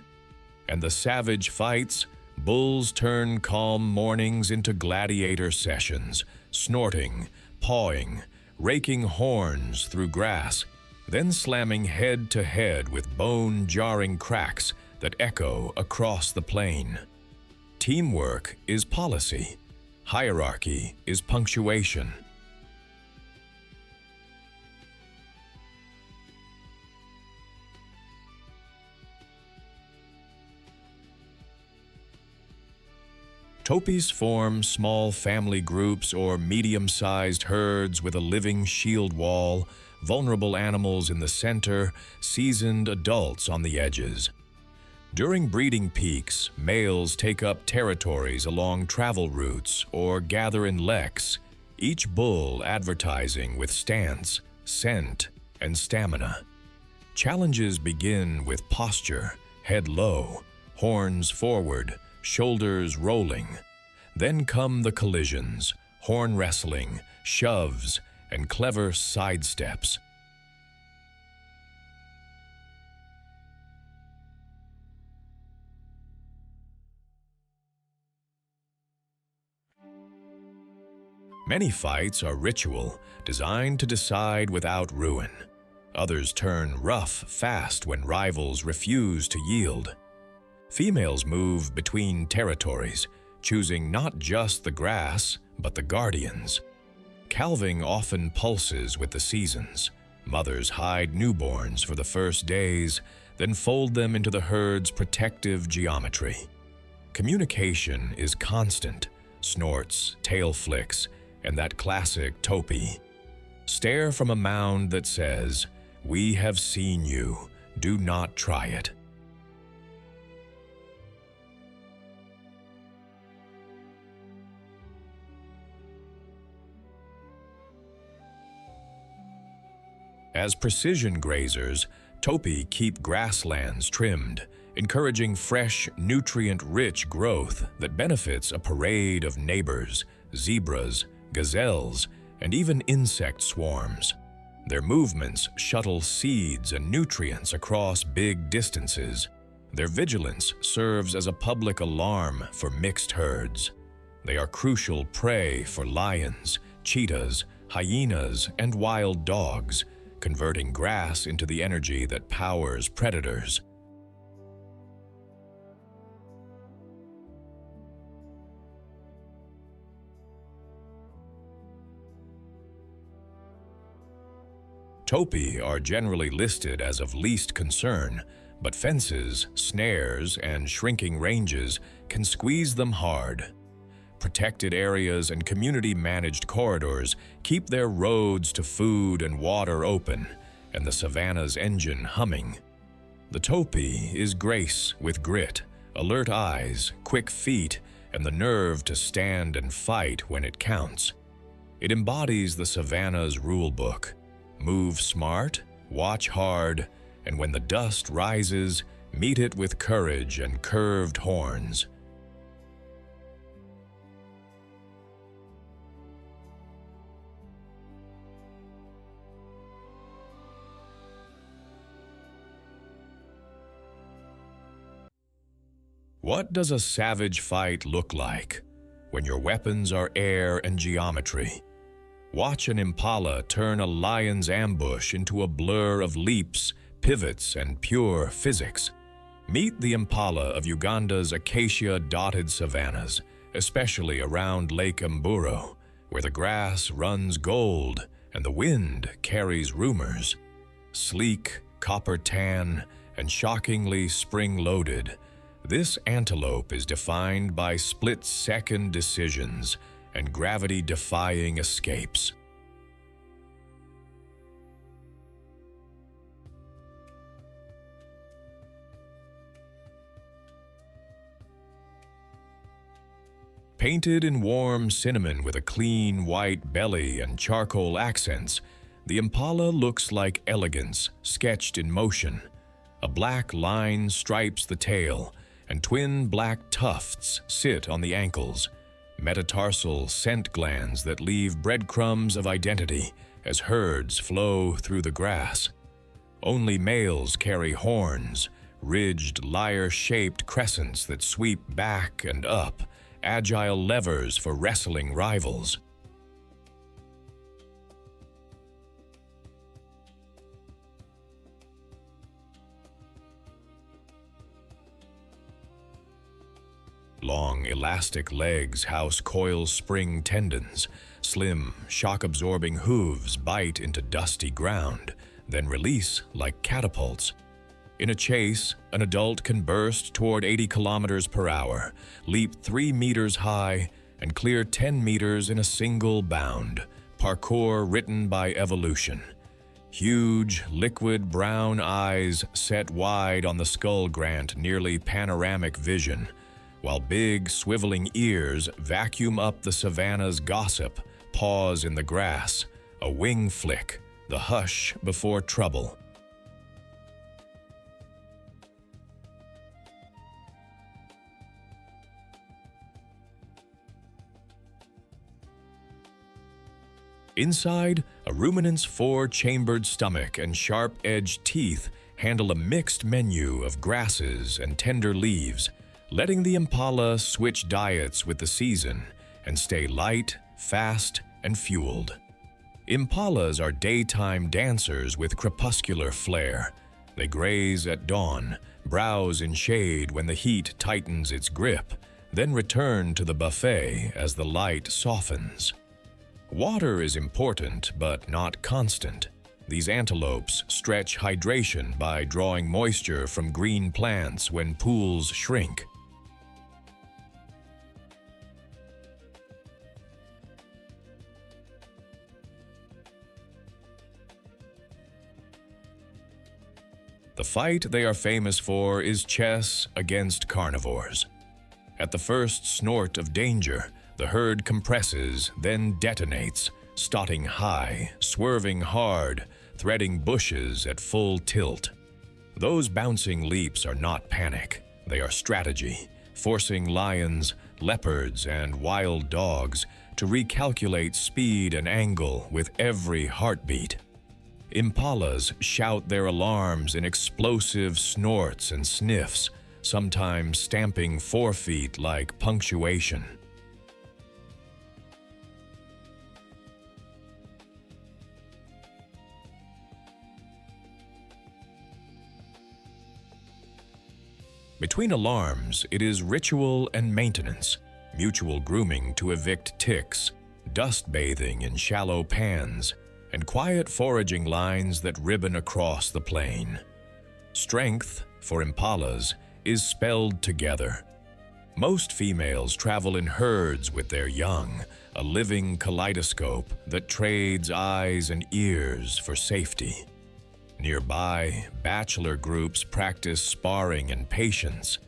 And the savage fights, bulls turn calm mornings into gladiator sessions, snorting, pawing, raking horns through grass, then slamming head to head with bone-jarring cracks that echo across the plain. Teamwork is policy. Hierarchy is punctuation. Topees form small family groups or medium-sized herds with a living shield wall, vulnerable animals in the center, seasoned adults on the edges. During breeding peaks, males take up territories along travel routes or gather in leks, each bull advertising with stance, scent, and stamina. Challenges begin with posture, head low, horns forward, shoulders rolling. Then come the collisions, horn wrestling, shoves, and clever sidesteps. Many fights are ritual, designed to decide without ruin. Others turn rough fast when rivals refuse to yield. Females move between territories, choosing not just the grass, but the guardians. Calving often pulses with the seasons. Mothers hide newborns for the first days, then fold them into the herd's protective geometry. Communication is constant, snorts, tail flicks, and that classic topi. Stare from a mound that says, "We have seen you, do not try it." As precision grazers, topi keep grasslands trimmed, encouraging fresh, nutrient-rich growth that benefits a parade of neighbors, zebras, gazelles, and even insect swarms. Their movements shuttle seeds and nutrients across big distances. Their vigilance serves as a public alarm for mixed herds. They are crucial prey for lions, cheetahs, hyenas, and wild dogs, converting grass into the energy that powers predators. Topi are generally listed as of least concern, but fences, snares, and shrinking ranges can squeeze them hard. Protected areas and community-managed corridors keep their roads to food and water open, and the savannah's engine humming. The topi is grace with grit, alert eyes, quick feet, and the nerve to stand and fight when it counts. It embodies the savannah's rulebook. Move smart, watch hard, and when the dust rises, meet it with courage and curved horns. What does a savage fight look like? When your weapons are air and geometry. Watch an impala turn a lion's ambush into a blur of leaps, pivots, and pure physics. Meet the impala of Uganda's acacia-dotted savannas, especially around Lake Mburo, where the grass runs gold and the wind carries rumors. Sleek, copper tan, and shockingly spring-loaded, this antelope is defined by split-second decisions and gravity-defying escapes. Painted in warm cinnamon with a clean white belly and charcoal accents, the impala looks like elegance sketched in motion. A black line stripes the tail, and twin black tufts sit on the ankles. Metatarsal scent glands that leave breadcrumbs of identity as herds flow through the grass. Only males carry horns, ridged, lyre-shaped crescents that sweep back and up, agile levers for wrestling rivals. Long, elastic legs house coil spring tendons. Slim, shock-absorbing hooves bite into dusty ground, then release like catapults. In a chase, an adult can burst toward 80 kilometers per hour, leap 3 meters high, and clear 10 meters in a single bound, parkour written by evolution. Huge, liquid brown eyes set wide on the skull grant nearly panoramic vision, while big, swiveling ears vacuum up the savannah's gossip, paws in the grass, a wing flick, the hush before trouble. Inside, a ruminant's four-chambered stomach and sharp-edged teeth handle a mixed menu of grasses and tender leaves, letting the impala switch diets with the season and stay light, fast, and fueled. Impalas are daytime dancers with crepuscular flair. They graze at dawn, browse in shade when the heat tightens its grip, then return to the buffet as the light softens. Water is important, but not constant. These antelopes stretch hydration by drawing moisture from green plants when pools shrink. The fight they are famous for is chess against carnivores. At the first snort of danger, the herd compresses, then detonates, starting high, swerving hard, threading bushes at full tilt. Those bouncing leaps are not panic, they are strategy, forcing lions, leopards, and wild dogs to recalculate speed and angle with every heartbeat. Impalas shout their alarms in explosive snorts and sniffs, sometimes stamping forefeet like punctuation. Between alarms, it is ritual and maintenance, mutual grooming to evict ticks, dust bathing in shallow pans, and quiet foraging lines that ribbon across the plain. Strength, for impalas, is spelled together. Most females travel in herds with their young, a living kaleidoscope that trades eyes and ears for safety. Nearby, bachelor groups practice sparring and patience.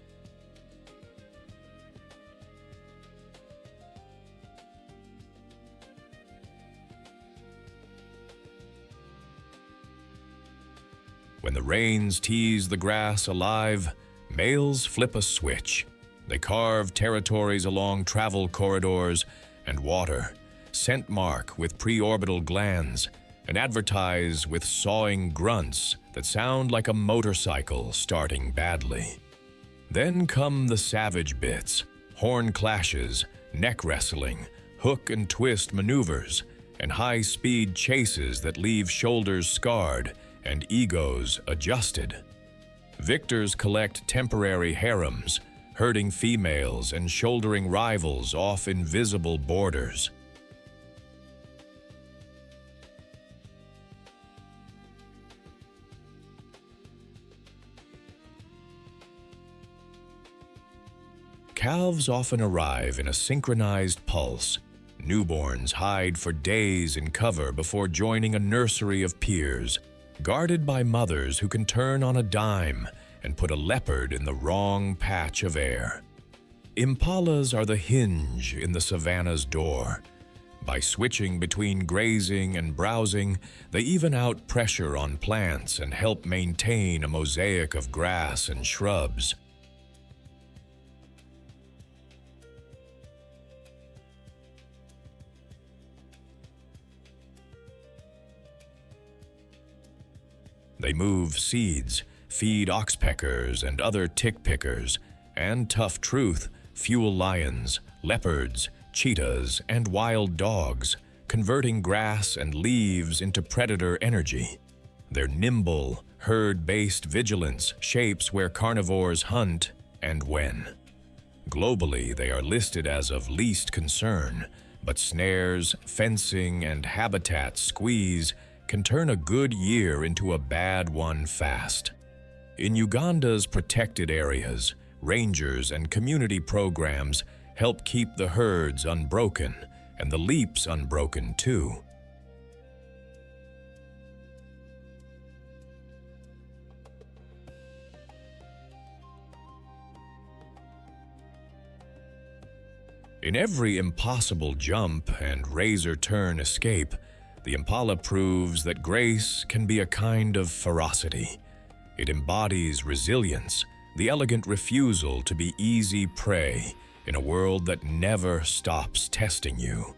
When the rains tease the grass alive, males flip a switch. They carve territories along travel corridors and water, scent mark with preorbital glands, and advertise with sawing grunts that sound like a motorcycle starting badly. Then come the savage bits, horn clashes, neck wrestling, hook and twist maneuvers, and high-speed chases that leave shoulders scarred and egos adjusted. Victors collect temporary harems, herding females and shouldering rivals off invisible borders. Calves often arrive in a synchronized pulse. Newborns hide for days in cover before joining a nursery of peers, guarded by mothers who can turn on a dime and put a leopard in the wrong patch of air. Impalas are the hinge in the savannah's door. By switching between grazing and browsing, they even out pressure on plants and help maintain a mosaic of grass and shrubs. They move seeds, feed oxpeckers and other tick pickers, and tough truth, fuel lions, leopards, cheetahs, and wild dogs, converting grass and leaves into predator energy. Their nimble, herd-based vigilance shapes where carnivores hunt and when. Globally, they are listed as of least concern, but snares, fencing, and habitat squeeze can turn a good year into a bad one fast. In Uganda's protected areas, rangers and community programs help keep the herds unbroken and the leaps unbroken too. In every impossible jump and razor-turn escape, the impala proves that grace can be a kind of ferocity. It embodies resilience, the elegant refusal to be easy prey in a world that never stops testing you.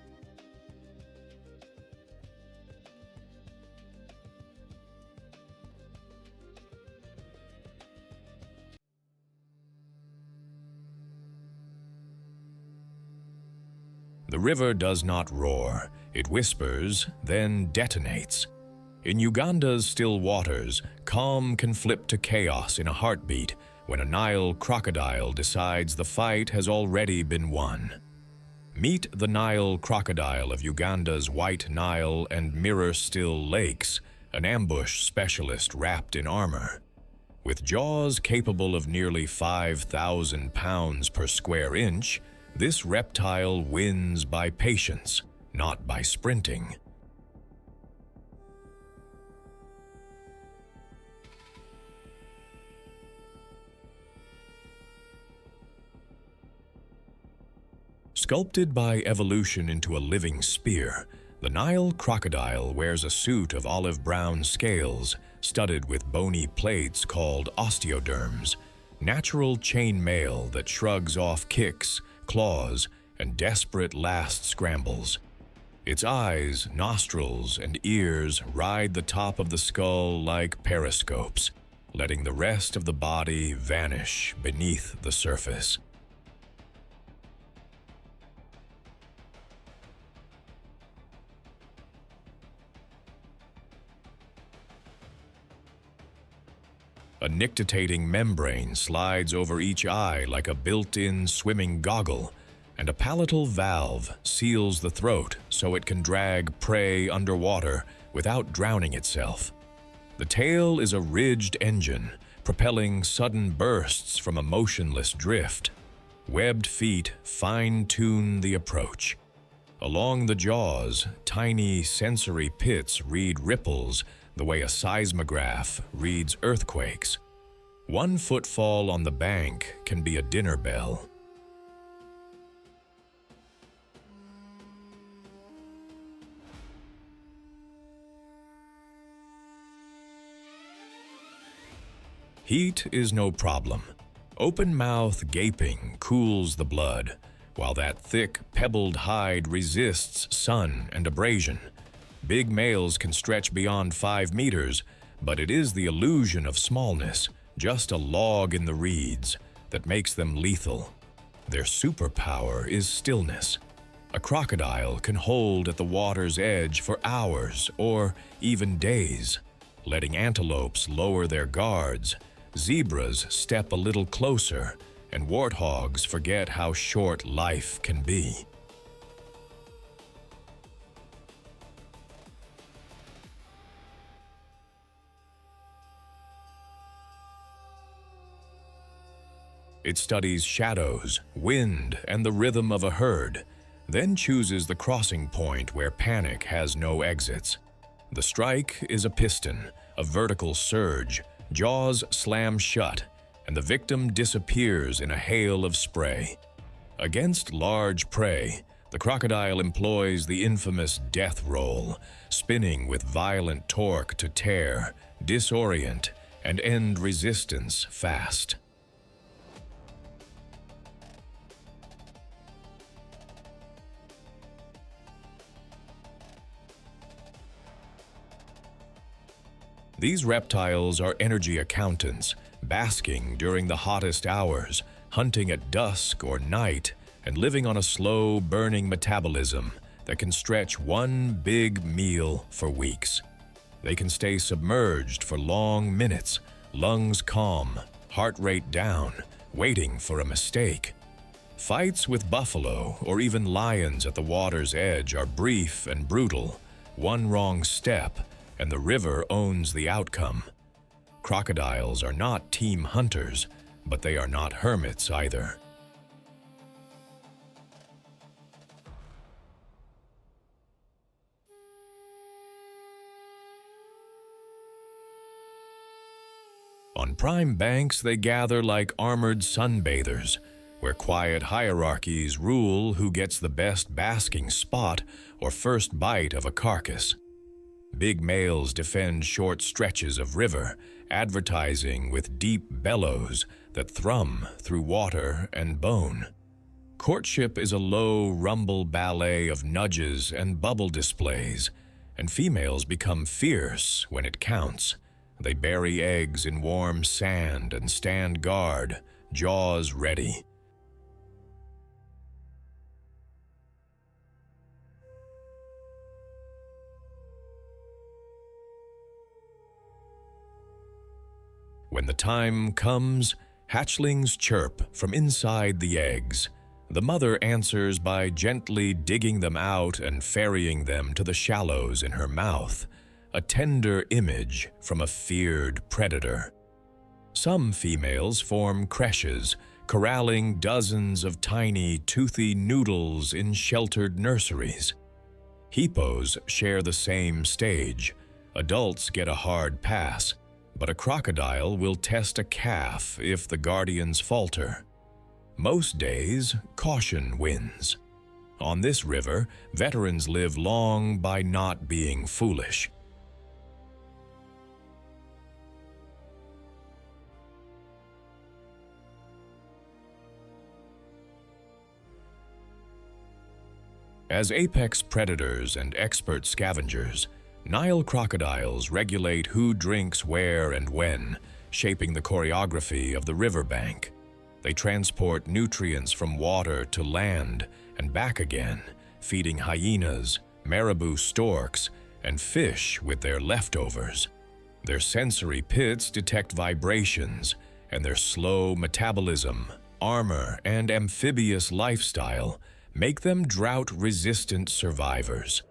river does not roar. It whispers, then detonates. In Uganda's still waters, calm can flip to chaos in a heartbeat when a Nile crocodile decides the fight has already been won. Meet the Nile crocodile of Uganda's White Nile and Mirror-Still lakes, an ambush specialist wrapped in armor. With jaws capable of nearly 5,000 pounds per square inch, this reptile wins by patience, not by sprinting. Sculpted by evolution into a living spear, the Nile crocodile wears a suit of olive-brown scales studded with bony plates called osteoderms, natural chain mail that shrugs off kicks, claws, and desperate last scrambles. Its eyes, nostrils, and ears ride the top of the skull like periscopes, letting the rest of the body vanish beneath the surface. A nictitating membrane slides over each eye like a built-in swimming goggle, and a palatal valve seals the throat so it can drag prey underwater without drowning itself. The tail is a ridged engine, propelling sudden bursts from a motionless drift. Webbed feet fine-tune the approach. Along the jaws, tiny sensory pits read ripples the way a seismograph reads earthquakes. One footfall on the bank can be a dinner bell. Heat is no problem. Open mouth gaping cools the blood, while that thick, pebbled hide resists sun and abrasion. Big males can stretch beyond 5 meters, but it is the illusion of smallness, just a log in the reeds, that makes them lethal. Their superpower is stillness. A crocodile can hold at the water's edge for hours or even days, letting antelopes lower their guards, zebras step a little closer, and warthogs forget how short life can be. It studies shadows, wind, and the rhythm of a herd, then chooses the crossing point where panic has no exits. The strike is a piston, a vertical surge, jaws slam shut, and the victim disappears in a hail of spray. Against large prey, the crocodile employs the infamous death roll, spinning with violent torque to tear, disorient, and end resistance fast. These reptiles are energy accountants, basking during the hottest hours, hunting at dusk or night, and living on a slow, burning metabolism that can stretch one big meal for weeks. They can stay submerged for long minutes, lungs calm, heart rate down, waiting for a mistake. Fights with buffalo or even lions at the water's edge are brief and brutal. One wrong step, and the river owns the outcome. Crocodiles are not team hunters, but they are not hermits either. On prime banks, they gather like armored sunbathers, where quiet hierarchies rule who gets the best basking spot or first bite of a carcass. Big males defend short stretches of river, advertising with deep bellows that thrum through water and bone. Courtship is a low rumble ballet of nudges and bubble displays, and females become fierce when it counts. They bury eggs in warm sand and stand guard, jaws ready. When the time comes, hatchlings chirp from inside the eggs. The mother answers by gently digging them out and ferrying them to the shallows in her mouth, a tender image from a feared predator. Some females form creches, corralling dozens of tiny, toothy noodles in sheltered nurseries. Hippos share the same stage. Adults get a hard pass, but a crocodile will test a calf if the guardians falter. Most days, caution wins. On this river, veterans live long by not being foolish. As apex predators and expert scavengers, Nile crocodiles regulate who drinks where and when, shaping the choreography of the riverbank. They transport nutrients from water to land and back again, feeding hyenas, marabou storks, and fish with their leftovers. Their sensory pits detect vibrations, and their slow metabolism, armor, and amphibious lifestyle make them drought-resistant survivors.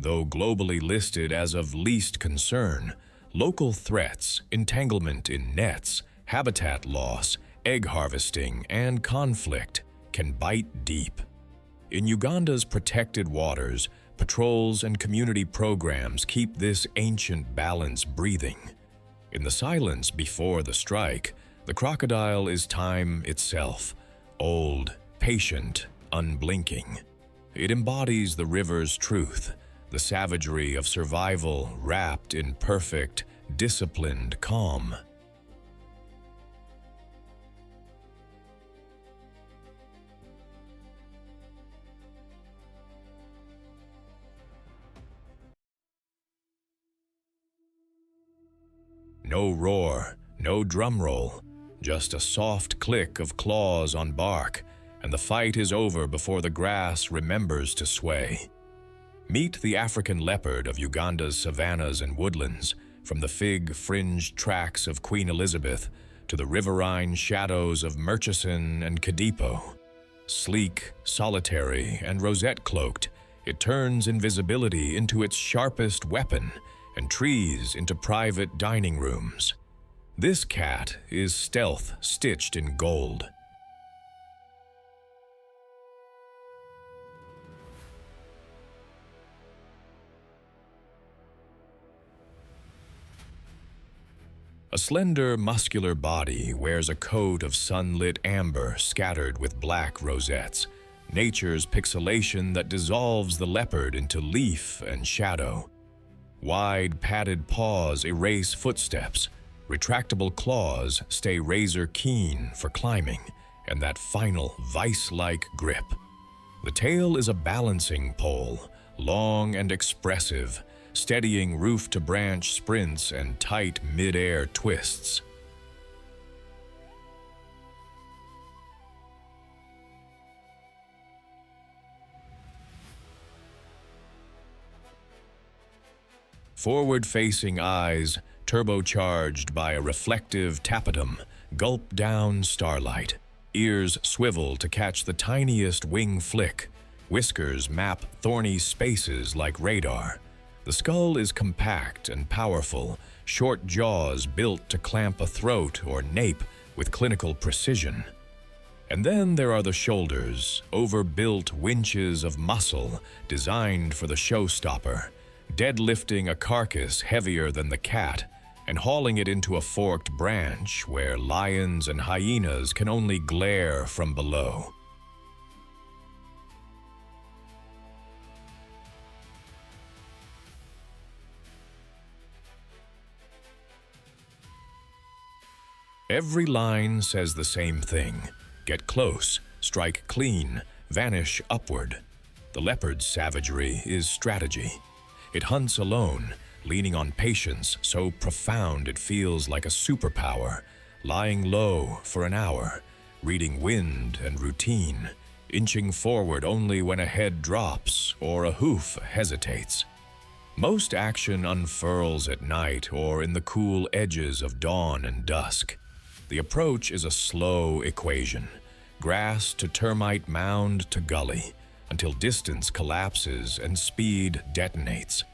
Though globally listed as of least concern, local threats, entanglement in nets, habitat loss, egg harvesting, and conflict can bite deep. In Uganda's protected waters, patrols and community programs keep this ancient balance breathing. In the silence before the strike, the crocodile is time itself, old, patient, unblinking. It embodies the river's truth, the savagery of survival wrapped in perfect, disciplined calm. No roar, no drum roll, just a soft click of claws on bark, and the fight is over before the grass remembers to sway. Meet the African leopard of Uganda's savannas and woodlands, from the fig-fringed tracks of Queen Elizabeth to the riverine shadows of Murchison and Kidepo. Sleek, solitary, and rosette-cloaked, it turns invisibility into its sharpest weapon and trees into private dining rooms. This cat is stealth stitched in gold. A slender, muscular body wears a coat of sunlit amber scattered with black rosettes, nature's pixelation that dissolves the leopard into leaf and shadow. Wide, padded paws erase footsteps. Retractable claws stay razor-keen for climbing, and that final vice-like grip. The tail is a balancing pole, long and expressive, steadying roof-to-branch sprints and tight mid-air twists. Forward-facing eyes, turbocharged by a reflective tapetum, gulp down starlight. Ears swivel to catch the tiniest wing flick. Whiskers map thorny spaces like radar. The skull is compact and powerful, short jaws built to clamp a throat or nape with clinical precision. And then there are the shoulders, overbuilt winches of muscle designed for the showstopper, deadlifting a carcass heavier than the cat and hauling it into a forked branch where lions and hyenas can only glare from below. Every line says the same thing. Get close, strike clean, vanish upward. The leopard's savagery is strategy. It hunts alone, leaning on patience so profound it feels like a superpower, lying low for an hour, reading wind and routine, inching forward only when a head drops or a hoof hesitates. Most action unfurls at night or in the cool edges of dawn and dusk. The approach is a slow equation, grass to termite mound to gully, until distance collapses and speed detonates.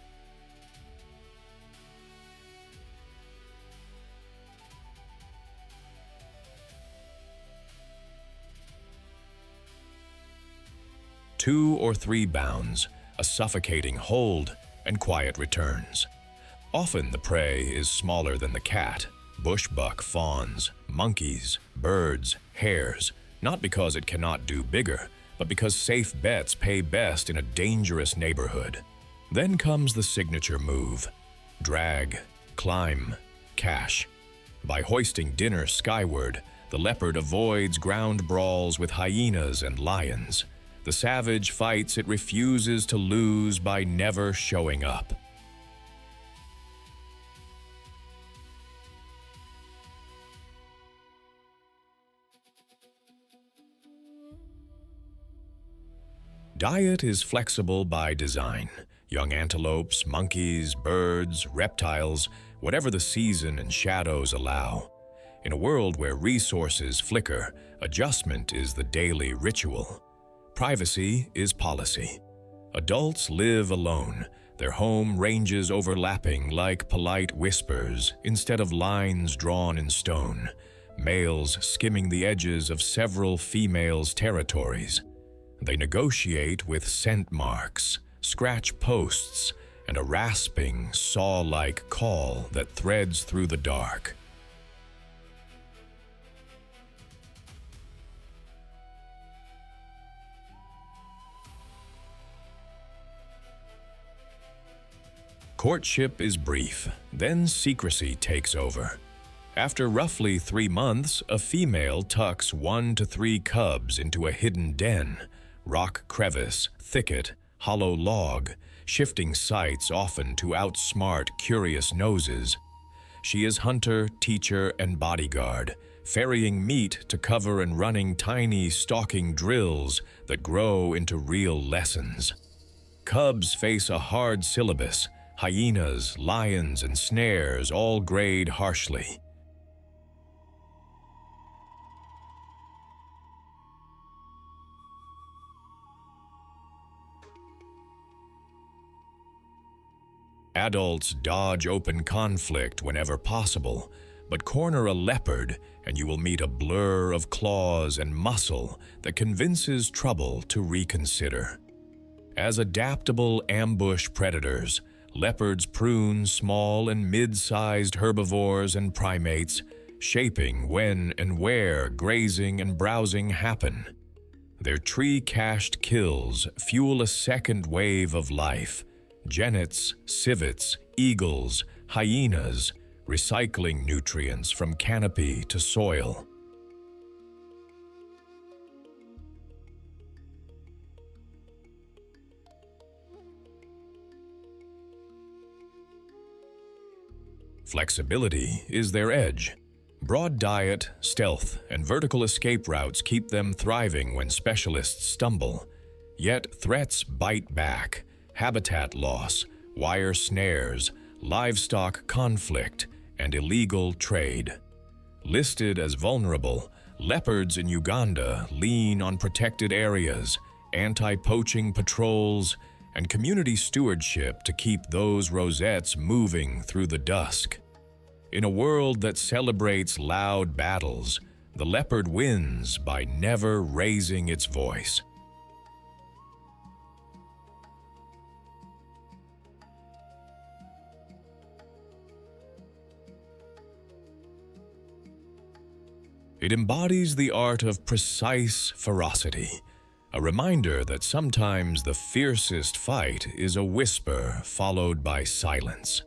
Two or three bounds, a suffocating hold, and quiet returns. Often the prey is smaller than the cat, bushbuck fawns, monkeys, birds, hares, not because it cannot do bigger, but because safe bets pay best in a dangerous neighborhood. Then comes the signature move: drag, climb, cache. By hoisting dinner skyward, the leopard avoids ground brawls with hyenas and lions. The savage fights it refuses to lose by never showing up. Diet is flexible by design. Young antelopes, monkeys, birds, reptiles, whatever the season and shadows allow. In a world where resources flicker, adjustment is the daily ritual. Privacy is policy. Adults live alone, their home ranges overlapping like polite whispers instead of lines drawn in stone, males skimming the edges of several females' territories. They negotiate with scent marks, scratch posts, and a rasping, saw-like call that threads through the dark. Courtship is brief, then secrecy takes over. After roughly 3 months, a female tucks 1 to 3 cubs into a hidden den, rock crevice, thicket, hollow log, shifting sights often to outsmart curious noses. She is hunter, teacher, and bodyguard, ferrying meat to cover and running tiny stalking drills that grow into real lessons. Cubs face a hard syllabus. Hyenas, lions, and snares all grade harshly. Adults dodge open conflict whenever possible, but corner a leopard and you will meet a blur of claws and muscle that convinces trouble to reconsider. As adaptable ambush predators, leopards prune small and mid-sized herbivores and primates, shaping when and where grazing and browsing happen. Their tree-cached kills fuel a second wave of life. Genets, civets, eagles, hyenas, recycling nutrients from canopy to soil. Flexibility is their edge. Broad diet, stealth, and vertical escape routes keep them thriving when specialists stumble. Yet threats bite back: habitat loss, wire snares, livestock conflict, and illegal trade. Listed as vulnerable, leopards in Uganda lean on protected areas, anti-poaching patrols, and community stewardship to keep those rosettes moving through the dusk. In a world that celebrates loud battles, the leopard wins by never raising its voice. It embodies the art of precise ferocity, a reminder that sometimes the fiercest fight is a whisper followed by silence.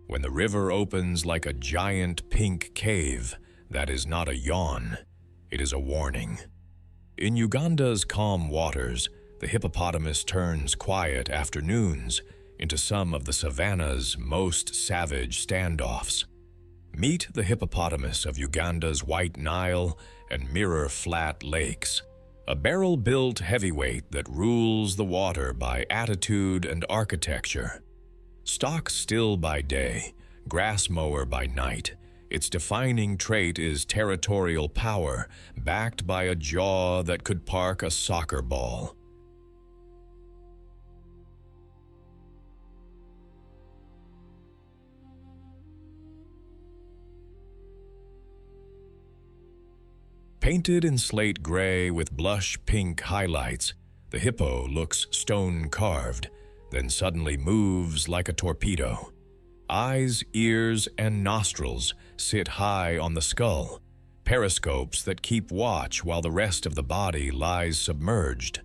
When the river opens like a giant pink cave, that is not a yawn, it is a warning. In Uganda's calm waters, the hippopotamus turns quiet afternoons into some of the savannah's most savage standoffs. Meet the hippopotamus of Uganda's White Nile and Mirror Flat lakes, a barrel-built heavyweight that rules the water by attitude and architecture. Stock still by day, grass mower by night, its defining trait is territorial power, backed by a jaw that could park a soccer ball. Painted in slate gray with blush pink highlights, the hippo looks stone-carved, then suddenly moves like a torpedo. Eyes, ears, and nostrils sit high on the skull, periscopes that keep watch while the rest of the body lies submerged.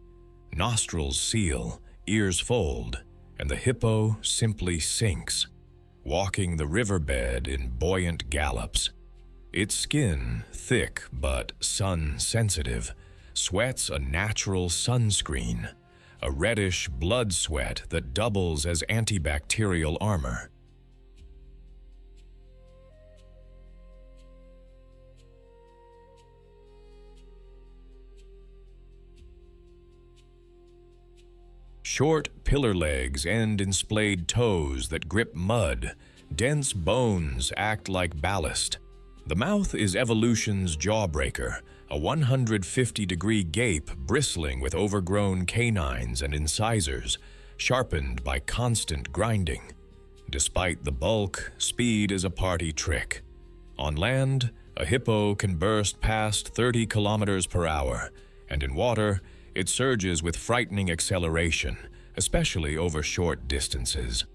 Nostrils seal, ears fold, and the hippo simply sinks, walking the riverbed in buoyant gallops. Its skin, thick but sun-sensitive, sweats a natural sunscreen, a reddish blood sweat that doubles as antibacterial armor. Short pillar legs end in splayed toes that grip mud. Dense bones act like ballast. The mouth is evolution's jawbreaker, a 150-degree gape bristling with overgrown canines and incisors, sharpened by constant grinding. Despite the bulk, speed is a party trick. On land, a hippo can burst past 30 kilometers per hour, and in water, it surges with frightening acceleration, especially over short distances.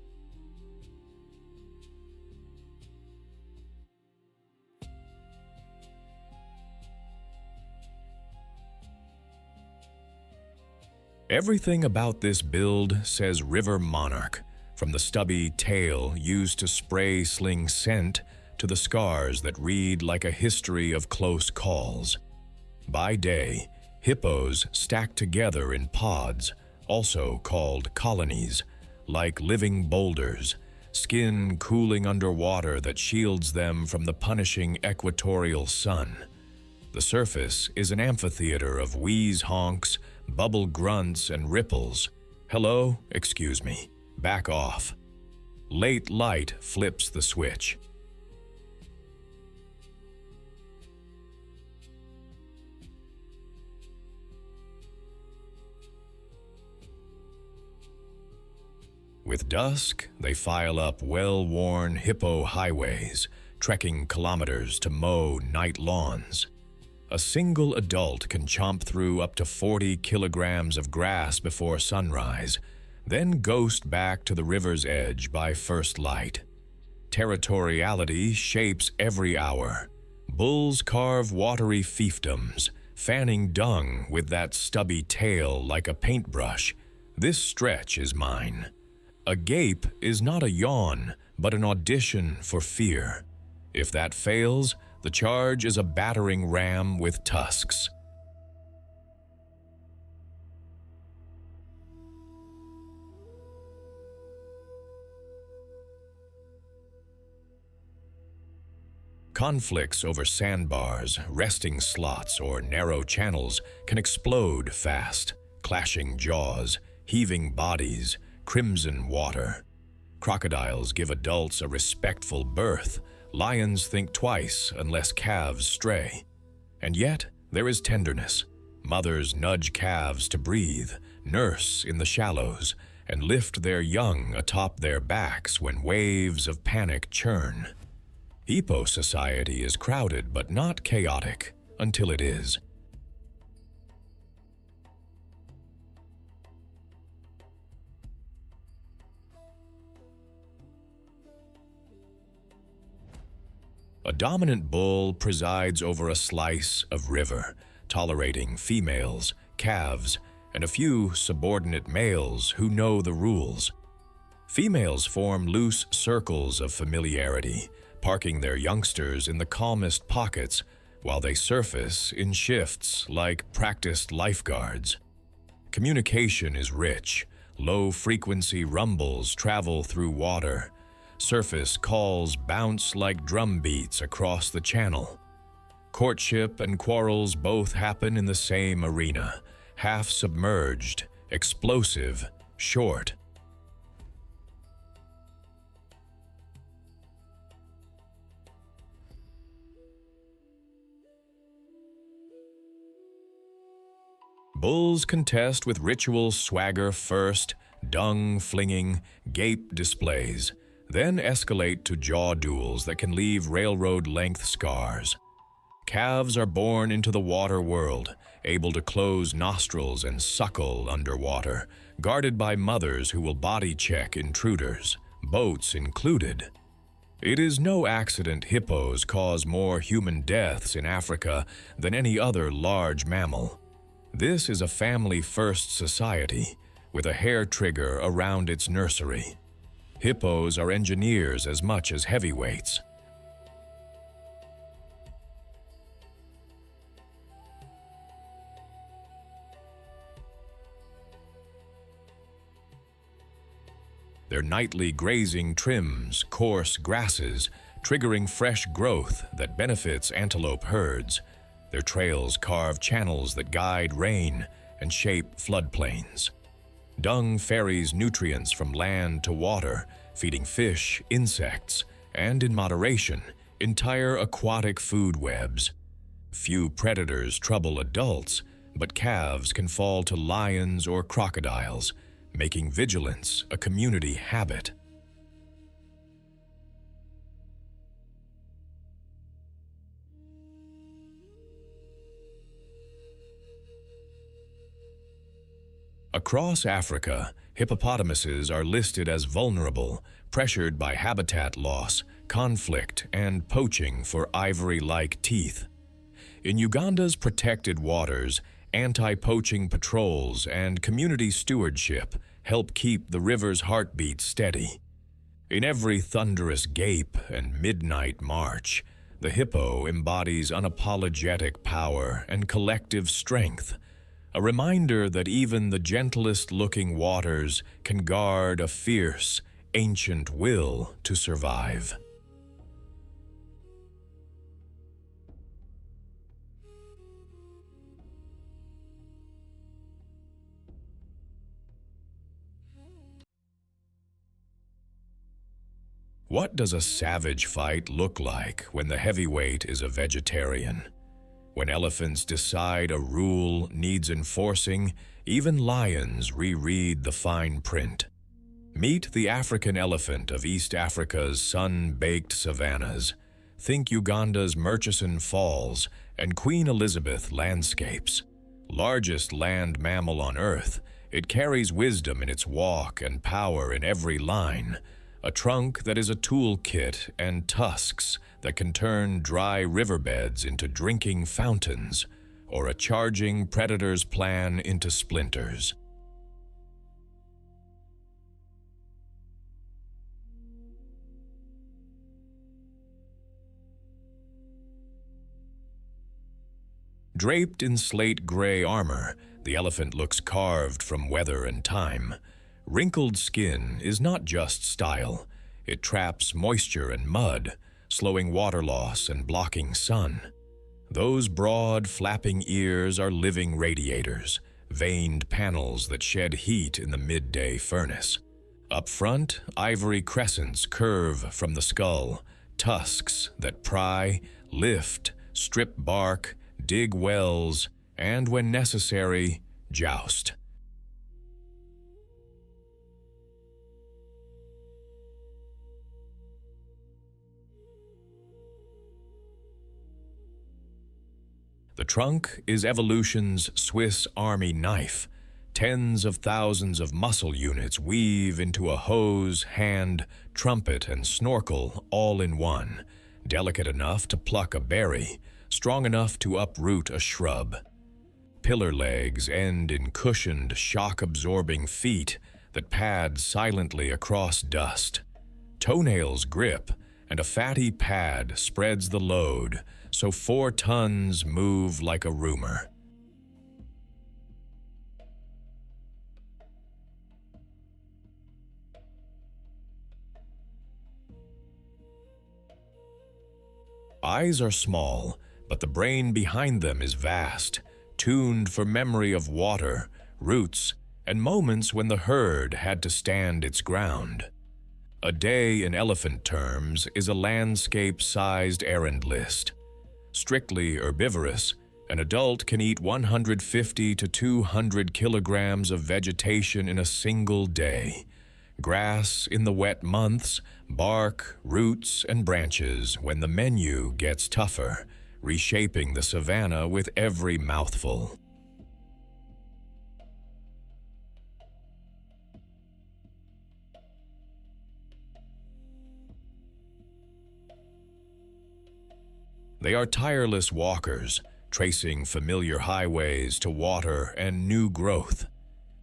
Everything about this build says river monarch, from the stubby tail used to spray sling scent to the scars that read like a history of close calls. By day, hippos stack together in pods, also called colonies, like living boulders, skin cooling under water that shields them from the punishing equatorial sun. The surface is an amphitheater of wheeze honks, bubble grunts, and ripples. Hello, excuse me, back off. Late light flips the switch. With dusk, they file up well-worn hippo highways, trekking kilometers to mow night lawns. A single adult can chomp through up to 40 kilograms of grass before sunrise, then ghost back to the river's edge by first light. Territoriality shapes every hour. Bulls carve watery fiefdoms, fanning dung with that stubby tail like a paintbrush. This stretch is mine. A gape is not a yawn, but an audition for fear. If that fails, the charge is a battering ram with tusks. Conflicts over sandbars, resting slots, or narrow channels can explode fast, clashing jaws, heaving bodies, crimson water. Crocodiles give adults a respectful birth. Lions think twice unless calves stray. And yet, there is tenderness. Mothers nudge calves to breathe, nurse in the shallows, and lift their young atop their backs when waves of panic churn. Hippo society is crowded but not chaotic until it is. A dominant bull presides over a slice of river, tolerating females, calves, and a few subordinate males who know the rules. Females form loose circles of familiarity, parking their youngsters in the calmest pockets, while they surface in shifts like practiced lifeguards. Communication is rich. Low-frequency rumbles travel through water. Surface calls bounce like drum beats across the channel. Courtship and quarrels both happen in the same arena, half-submerged, explosive, short. Bulls contest with ritual swagger first, dung-flinging, gape displays, then escalate to jaw duels that can leave railroad-length scars. Calves are born into the water world, able to close nostrils and suckle underwater, guarded by mothers who will body-check intruders, boats included. It is no accident hippos cause more human deaths in Africa than any other large mammal. This is a family-first society, with a hair trigger around its nursery. Hippos are engineers as much as heavyweights. Their nightly grazing trims coarse grasses, triggering fresh growth that benefits antelope herds. Their trails carve channels that guide rain and shape floodplains. Dung ferries nutrients from land to water, feeding fish, insects, and in moderation, entire aquatic food webs. Few predators trouble adults, but calves can fall to lions or crocodiles, making vigilance a community habit. Across Africa, hippopotamuses are listed as vulnerable, pressured by habitat loss, conflict, and poaching for ivory-like teeth. In Uganda's protected waters, anti-poaching patrols and community stewardship help keep the river's heartbeat steady. In every thunderous gape and midnight march, the hippo embodies unapologetic power and collective strength, a reminder that even the gentlest-looking waters can guard a fierce, ancient will to survive. What does a savage fight look like when the heavyweight is a vegetarian? When elephants decide a rule needs enforcing, even lions reread the fine print. Meet the African elephant of East Africa's sun-baked savannas. Think Uganda's Murchison Falls and Queen Elizabeth landscapes. Largest land mammal on Earth, it carries wisdom in its walk and power in every line. A trunk that is a toolkit and tusks that can turn dry riverbeds into drinking fountains, or a charging predator's plan into splinters. Draped in slate-gray armor, the elephant looks carved from weather and time. Wrinkled skin is not just style. It traps moisture and mud, slowing water loss and blocking sun. Those broad, flapping ears are living radiators, veined panels that shed heat in the midday furnace. Up front, ivory crescents curve from the skull, tusks that pry, lift, strip bark, dig wells, and when necessary, joust. The trunk is evolution's Swiss Army knife. Tens of thousands of muscle units weave into a hose, hand, trumpet, and snorkel all in one, delicate enough to pluck a berry, strong enough to uproot a shrub. Pillar legs end in cushioned, shock-absorbing feet that pad silently across dust. Toenails grip, and a fatty pad spreads the load, so 4 tons move like a rumor. Eyes are small, but the brain behind them is vast, tuned for memory of water, roots, and moments when the herd had to stand its ground. A day in elephant terms is a landscape-sized errand list. Strictly herbivorous, an adult can eat 150 to 200 kilograms of vegetation in a single day. Grass in the wet months, bark, roots, and branches when the menu gets tougher, reshaping the savannah with every mouthful. They are tireless walkers, tracing familiar highways to water and new growth.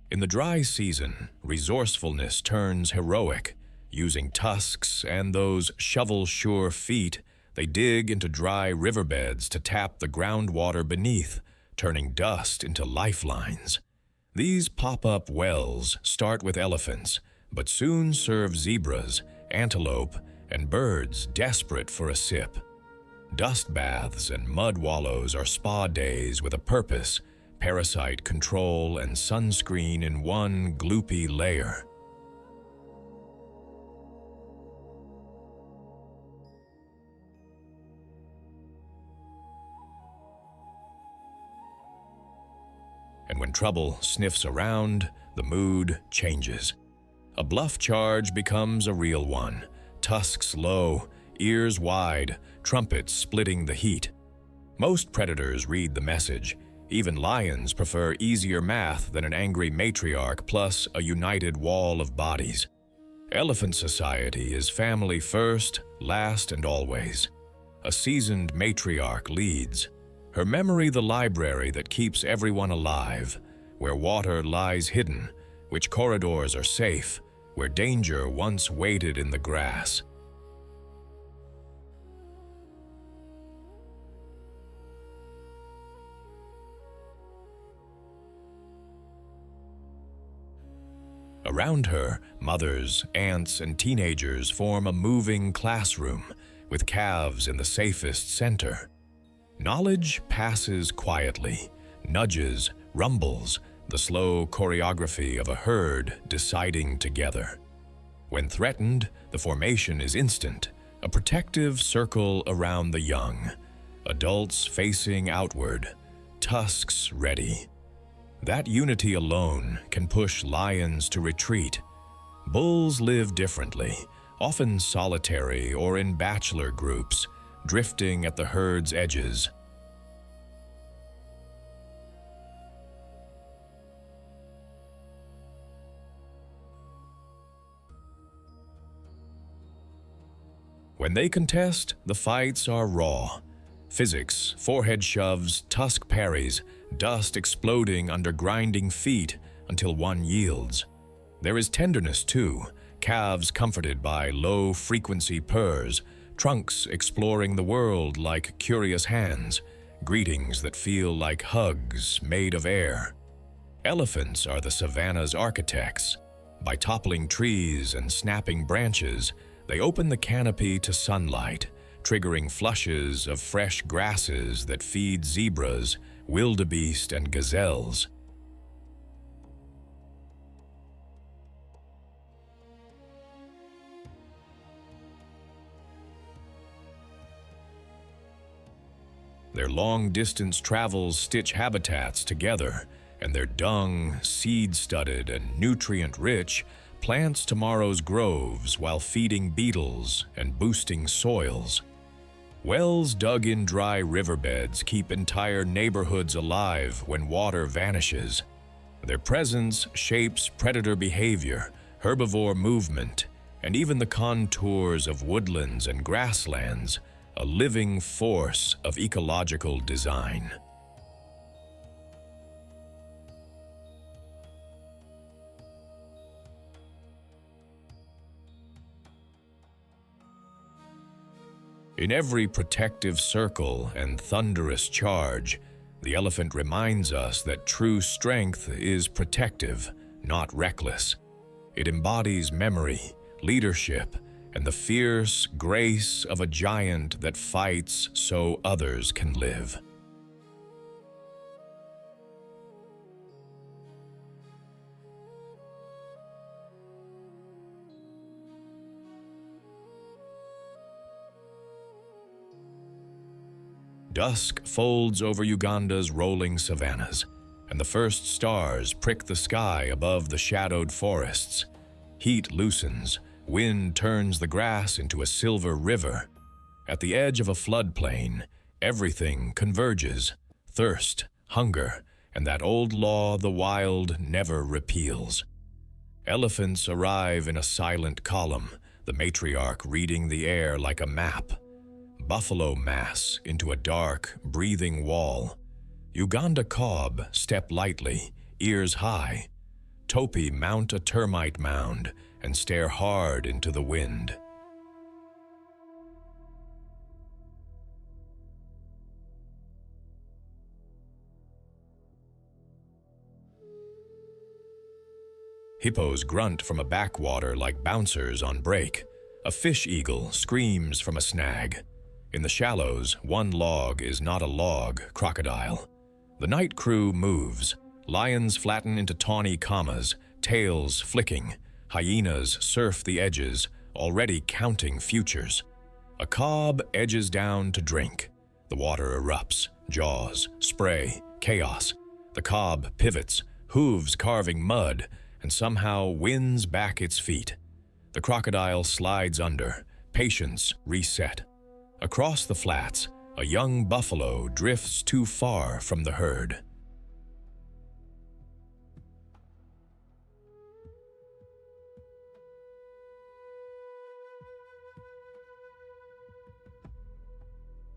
In the dry season, resourcefulness turns heroic. Using tusks and those shovel-sure feet, they dig into dry riverbeds to tap the groundwater beneath, turning dust into lifelines. These pop-up wells start with elephants, but soon serve zebras, antelope, and birds desperate for a sip. Dust baths and mud wallows are spa days with a purpose, parasite control and sunscreen in one gloopy layer. And when trouble sniffs around, the mood changes. A bluff charge becomes a real one, tusks low, ears wide, trumpets splitting the heat. Most predators read the message. Even lions prefer easier math than an angry matriarch plus a united wall of bodies. Elephant society is family first, last, and always. A seasoned matriarch leads. Her memory the library that keeps everyone alive, where water lies hidden, which corridors are safe, where danger once waited in the grass. Around her, mothers, aunts, and teenagers form a moving classroom, with calves in the safest center. Knowledge passes quietly, nudges, rumbles, the slow choreography of a herd deciding together. When threatened, the formation is instant, a protective circle around the young, adults facing outward, tusks ready. That unity alone can push lions to retreat. Bulls live differently, often solitary or in bachelor groups, drifting at the herd's edges. When they contest, the fights are raw. Physics, forehead shoves, tusk parries, dust exploding under grinding feet until one yields. There is tenderness too, calves comforted by low-frequency purrs, trunks exploring the world like curious hands, greetings that feel like hugs made of air. Elephants are the savannah's architects. By toppling trees and snapping branches, they open the canopy to sunlight, triggering flushes of fresh grasses that feed zebras, wildebeest, and gazelles. Their long-distance travels stitch habitats together, and their dung, seed-studded and nutrient-rich, plants tomorrow's groves while feeding beetles and boosting soils. Wells dug in dry riverbeds keep entire neighborhoods alive when water vanishes. Their presence shapes predator behavior, herbivore movement, and even the contours of woodlands and grasslands, a living force of ecological design. In every protective circle and thunderous charge, the elephant reminds us that true strength is protective, not reckless. It embodies memory, leadership, and the fierce grace of a giant that fights so others can live. Dusk folds over Uganda's rolling savannas, and the first stars prick the sky above the shadowed forests. Heat loosens, wind turns the grass into a silver river. At the edge of a floodplain, everything converges: thirst, hunger, and that old law the wild never repeals. Elephants arrive in a silent column, the matriarch reading the air like a map. Buffalo mass into a dark, breathing wall. Uganda cob step lightly, ears high. Topi mount a termite mound and stare hard into the wind. Hippos grunt from a backwater like bouncers on break. A fish eagle screams from a snag. In the shallows, one log is not a log, crocodile. The night crew moves. Lions flatten into tawny commas, tails flicking. Hyenas surf the edges, already counting futures. A cob edges down to drink. The water erupts, jaws, spray, chaos. The cob pivots, hooves carving mud, and somehow wins back its feet. The crocodile slides under, patience reset. Across the flats, a young buffalo drifts too far from the herd.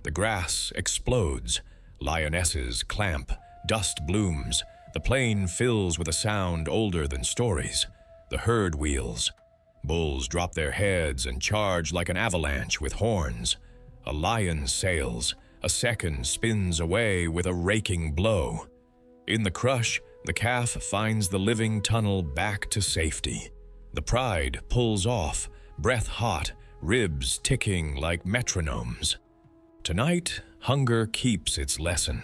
The grass explodes, lionesses clamp, dust blooms, the plain fills with a sound older than stories. The herd wheels. Bulls drop their heads and charge like an avalanche with horns. A lion sails, a second spins away with a raking blow. In the crush, the calf finds the living tunnel back to safety. The pride pulls off, breath hot, ribs ticking like metronomes. Tonight, hunger keeps its lesson.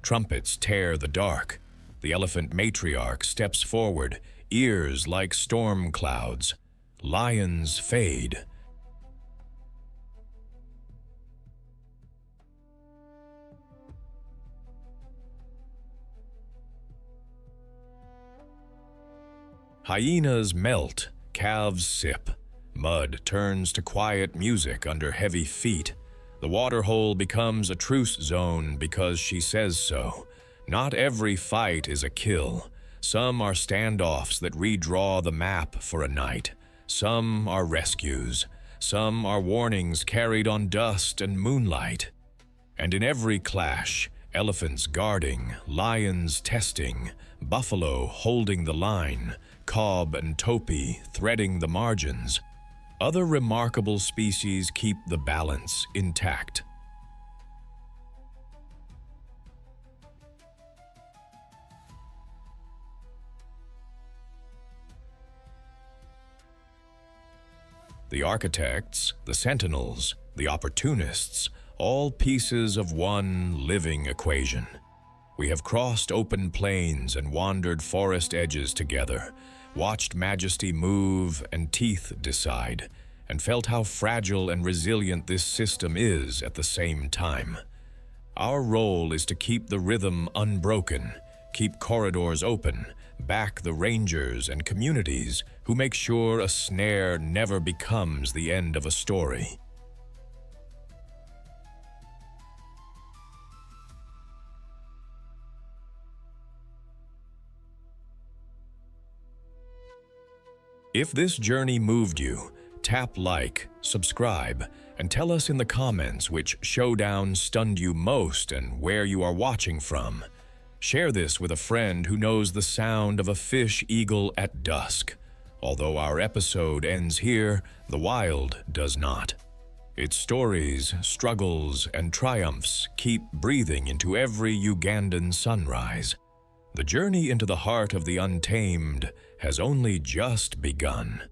Trumpets tear the dark. The elephant matriarch steps forward, ears like storm clouds. Lions fade. Hyenas melt, calves sip. Mud turns to quiet music under heavy feet. The waterhole becomes a truce zone because she says so. Not every fight is a kill. Some are standoffs that redraw the map for a night. Some are rescues. Some are warnings carried on dust and moonlight. And in every clash, elephants guarding, lions testing, buffalo holding the line, cob and topi threading the margins. Other remarkable species keep the balance intact. The architects, the sentinels, the opportunists, all pieces of one living equation. We have crossed open plains and wandered forest edges together, watched majesty move and teeth decide, and felt how fragile and resilient this system is at the same time. Our role is to keep the rhythm unbroken, keep corridors open, back the rangers and communities who make sure a snare never becomes the end of a story. If this journey moved you, tap like, subscribe, and tell us in the comments which showdown stunned you most and where you are watching from. Share this with a friend who knows the sound of a fish eagle at dusk. Although our episode ends here, the wild does not. Its stories, struggles, and triumphs keep breathing into every Ugandan sunrise. The journey into the heart of the untamed has only just begun.